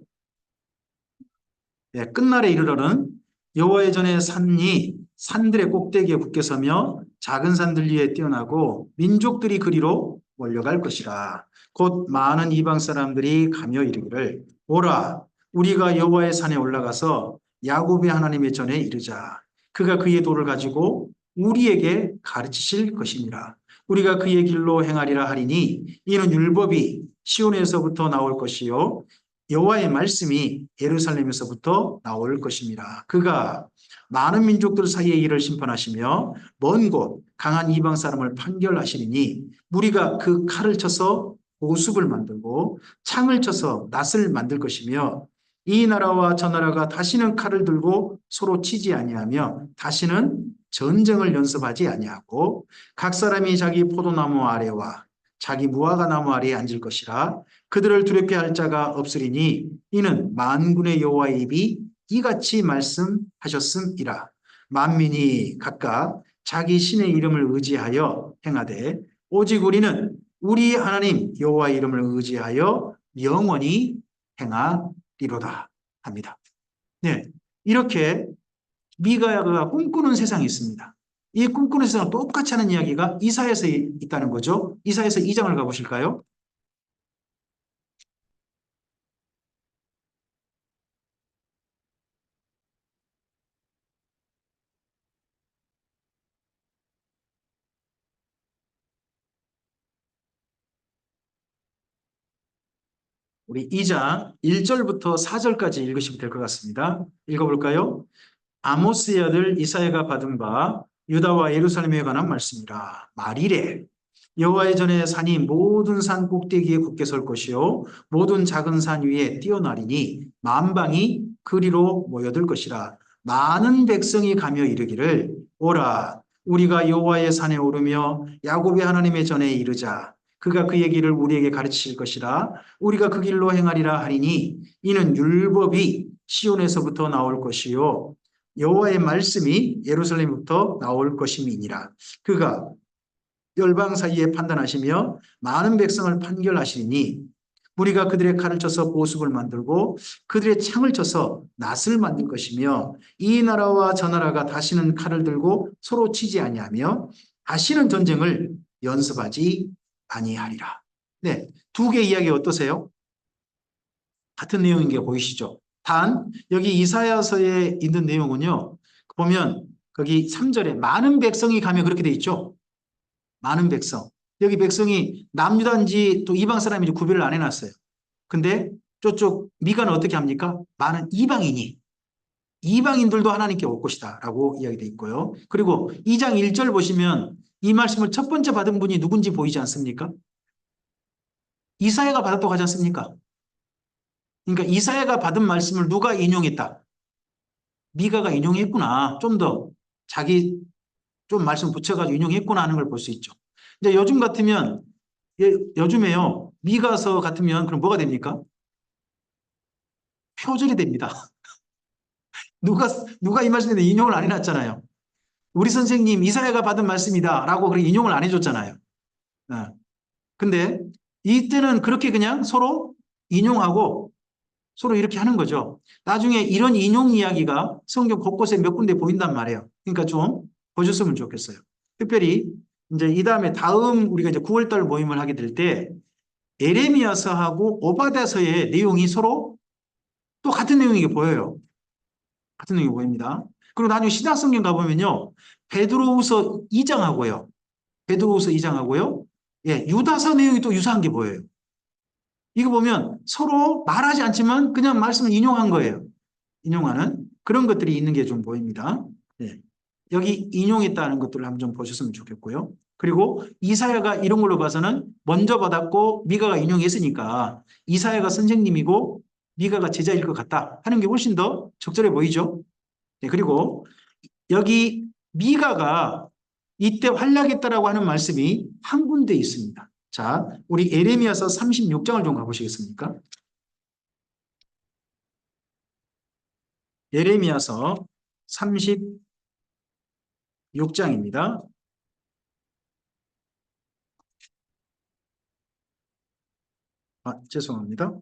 네, 끝날에 이르러는 여호와의 전에 산이 산들의 꼭대기에 굳게 서며 작은 산들 위에 뛰어나고 민족들이 그리로 몰려갈 것이라. 곧 많은 이방 사람들이 가며 이르기를 오라 우리가 여호와의 산에 올라가서 야곱의 하나님의 전에 이르자. 그가 그의 도를 가지고 우리에게 가르치실 것이니라. 우리가 그의 길로 행하리라 하리니 이는 율법이 시온에서부터 나올 것이요 여호와의 말씀이 예루살렘에서부터 나올 것입니다. 그가 많은 민족들 사이의 일을 심판하시며 먼 곳 강한 이방 사람을 판결하시리니 무리가 그 칼을 쳐서 보습을 만들고 창을 쳐서 낫을 만들 것이며 이 나라와 저 나라가 다시는 칼을 들고 서로 치지 아니하며 다시는 전쟁을 연습하지 아니하고 각 사람이 자기 포도나무 아래와 자기 무화과 나무 아래에 앉을 것이라. 그들을 두렵게 할 자가 없으리니 이는 만군의 여호와의 입이 이같이 말씀하셨음이라. 만민이 각각 자기 신의 이름을 의지하여 행하되 오직 우리는 우리 하나님 여호와의 이름을 의지하여 영원히 행하리로다 합니다. 네, 이렇게 미가가 꿈꾸는 세상이 있습니다. 이 꿈꾸는 세상을 똑같이 하는 이야기가 이사야서 있다는 거죠. 이사야서 2장을 가보실까요? 우리 2장 1절부터 4절까지 읽으시면 될 것 같습니다. 읽어볼까요? 아모스의 아들 이사야가 받은 바 유다와 예루살렘에 관한 말씀이라. 말이래 여호와의 전에 산이 모든 산 꼭대기에 굳게 설 것이요 모든 작은 산 위에 뛰어나리니 만방이 그리로 모여들 것이라. 많은 백성이 가며 이르기를 오라 우리가 여호와의 산에 오르며 야곱의 하나님의 전에 이르자. 그가 그의 길을 우리에게 가르치실 것이라. 우리가 그 길로 행하리라 하리니 이는 율법이 시온에서부터 나올 것이요 여호와의 말씀이 예루살렘부터 나올 것임이니라. 그가 열방 사이에 판단하시며 많은 백성을 판결하시니 우리가 그들의 칼을 쳐서 보습을 만들고 그들의 창을 쳐서 낫을 만들 것이며 이 나라와 저 나라가 다시는 칼을 들고 서로 치지 아니하며 다시는 전쟁을 연습하지 아니하리라. 네, 두 개의 이야기 어떠세요? 같은 내용인 게 보이시죠? 단 여기 이사야서에 있는 내용은요. 보면 거기 3절에 많은 백성이 가면 그렇게 돼 있죠. 많은 백성. 여기 백성이 남유다인지 또 이방 사람인지 구별을 안 해놨어요. 근데 저쪽 미가는 어떻게 합니까? 많은 이방인이 이방인들도 하나님께 올 것이다 라고 이야기돼 있고요. 그리고 2장 1절 보시면 이 말씀을 첫 번째 받은 분이 누군지 보이지 않습니까? 이사야가 받았다고 하지 않습니까? 그러니까 이사야가 받은 말씀을 누가 인용했다? 미가가 인용했구나. 좀 더 자기 좀 말씀 붙여가지고 인용했구나 하는 걸 볼 수 있죠. 이제 요즘 같으면 요즘에요. 미가서 같으면 그럼 뭐가 됩니까? 표절이 됩니다. 누가 이 말씀에 인용을 안 해놨잖아요. 우리 선생님 이사야가 받은 말씀이다라고 그렇게 인용을 안 해줬잖아요. 근데 이때는 그렇게 그냥 서로 인용하고 서로 이렇게 하는 거죠. 나중에 이런 인용 이야기가 성경 곳곳에 몇 군데 보인단 말이에요. 그러니까 좀 보셨으면 좋겠어요. 특별히 이제 이 다음에 다음 우리가 이제 9월달 모임을 하게 될 때 에레미야서하고 오바댜서의 내용이 서로 또 같은 내용이 보여요. 같은 내용이 보입니다. 그리고 나중에 신약성경 가보면요. 베드로후서 2장하고요. 베드로후서 2장하고요. 예, 유다서 내용이 또 유사한 게 보여요. 이거 보면 서로 말하지 않지만 그냥 말씀을 인용한 거예요. 인용하는 그런 것들이 있는 게 좀 보입니다. 예. 여기 인용했다는 것들을 한번 좀 보셨으면 좋겠고요. 그리고 이사야가 이런 걸로 봐서는 먼저 받았고 미가가 인용했으니까 이사야가 선생님이고 미가가 제자일 것 같다 하는 게 훨씬 더 적절해 보이죠. 네, 그리고 여기 미가가 이때 활약했다라고 하는 말씀이 한 군데 있습니다. 자, 우리 예레미야서 36장을 좀 가보시겠습니까? 예레미야서 36장입니다. 죄송합니다.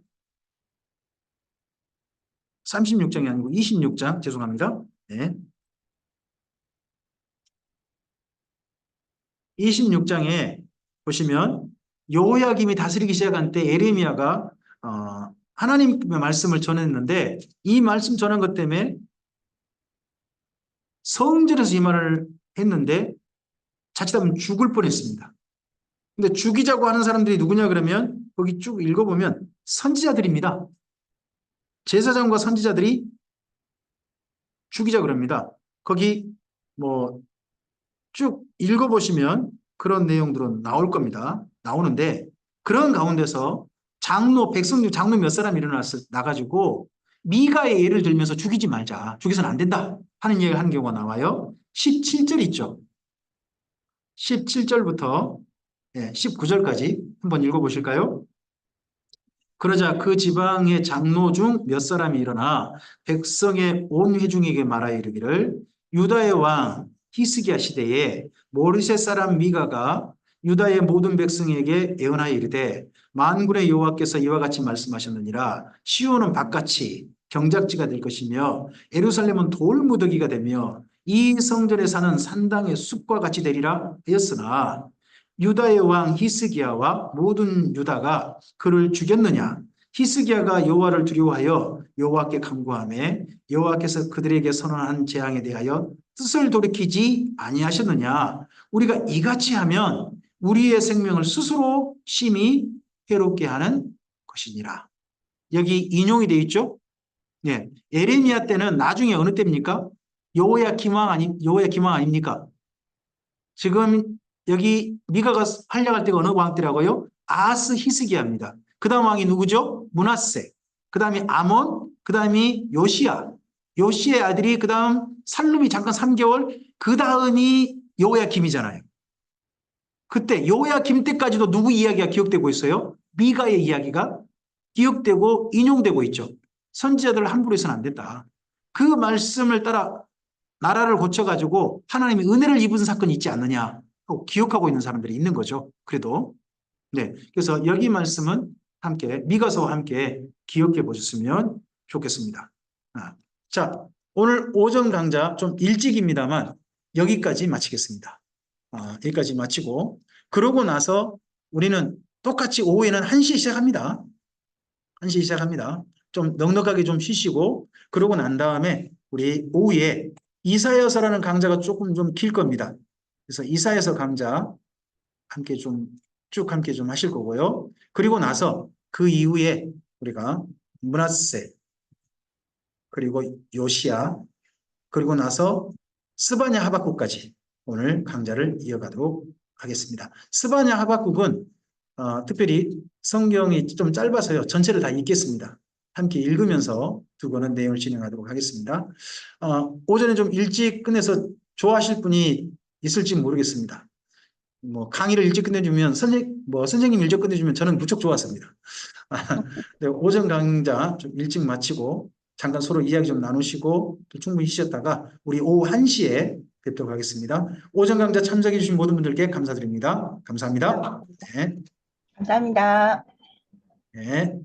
36장이 아니고 26장, 죄송합니다. 네. 26장에 보시면 여호야김이 다스리기 시작한 때 예레미야가 하나님의 말씀을 전했는데 이 말씀 전한 것 때문에 성전에서 이 말을 했는데 자칫하면 죽을 뻔했습니다. 근데 죽이자고 하는 사람들이 누구냐 그러면 거기 쭉 읽어보면 선지자들입니다. 제사장과 선지자들이 죽이자 그럽니다. 거기 뭐 쭉 읽어보시면 그런 내용들은 나올 겁니다. 나오는데 그런 가운데서 백성 중 장로 몇 사람이 나가지고 미가의 예를 들면서 죽이지 말자. 죽여서는 안 된다. 하는 얘기를 하는 경우가 나와요. 17절 있죠. 17절부터 19절까지 한번 읽어보실까요? 그러자 그 지방의 장로 중 몇 사람이 일어나 백성의 온 회중에게 말하여 이르기를 유다의 왕 히스기야 시대에 모르셋 사람 미가가 유다의 모든 백성에게 예언하여 이르되 만군의 여호와께서 이와 같이 말씀하셨느니라 시온은 밭같이 경작지가 될 것이며 예루살렘은 돌무더기가 되며 이 성전에 사는 산당의 숲과 같이 되리라 하였으나 유다의 왕 히스기야와 모든 유다가 그를 죽였느냐 히스기야가 여호와를 두려워하여 여호와께 간구하며 여호와께서 그들에게 선언한 재앙에 대하여 뜻을 돌이키지 아니하셨느냐 우리가 이같이 하면 우리의 생명을 스스로 심히 해롭게 하는 것이니라. 여기 인용이 되어 있죠. 예레미야 때는 나중에 어느 때입니까? 여호야김 왕 아닙니까? 지금 여기 미가가 활약할 때가 어느 왕 때라고요? 아하스 히스기야입니다. 그 다음 왕이 누구죠? 므낫세. 그 다음이 아몬. 그 다음이 요시야. 요시의 아들이 그 다음 살룸이 잠깐 3개월. 그 다음이 여호야김이잖아요. 그때 여호야김 때까지도 누구 이야기가 기억되고 있어요? 미가의 이야기가 기억되고 인용되고 있죠. 선지자들을 함부로 해서는 안 된다. 그 말씀을 따라 나라를 고쳐가지고 하나님이 은혜를 입은 사건이 있지 않느냐 기억하고 있는 사람들이 있는 거죠. 그래도 그래서 여기 말씀은 함께 미가서와 함께 기억해 보셨으면 좋겠습니다. 자, 오늘 오전 강좌 좀 일찍입니다만 여기까지 마치겠습니다. 여기까지 마치고 그러고 나서 우리는 똑같이 오후에는 1시에 시작합니다. 1시에 시작합니다. 좀 넉넉하게 좀 쉬시고 그러고 난 다음에 우리 오후에 이사야서라는 강좌가 조금 좀 길 겁니다. 그래서 이사야서 강좌 함께 좀 쭉 함께 좀 하실 거고요. 그리고 나서 그 이후에 우리가 므낫세 그리고 요시야 그리고 나서 스바냐 하박국까지 오늘 강좌를 이어가도록 하겠습니다. 스바냐 하박국은 특별히 성경이 좀 짧아서요. 전체를 다 읽겠습니다. 함께 읽으면서 두 권의 내용을 진행하도록 하겠습니다. 오전에 좀 일찍 끝내서 좋아하실 분이 있을지 모르겠습니다. 뭐 강의를 일찍 끝내주면 선생님 일찍 끝내주면 저는 무척 좋았습니다. 오전 강좌 좀 일찍 마치고 잠깐 서로 이야기 좀 나누시고 또 충분히 쉬셨다가 우리 오후 1시에 뵙도록 하겠습니다. 오전 강좌 참석해 주신 모든 분들께 감사드립니다. 감사합니다. 감사합니다. 네.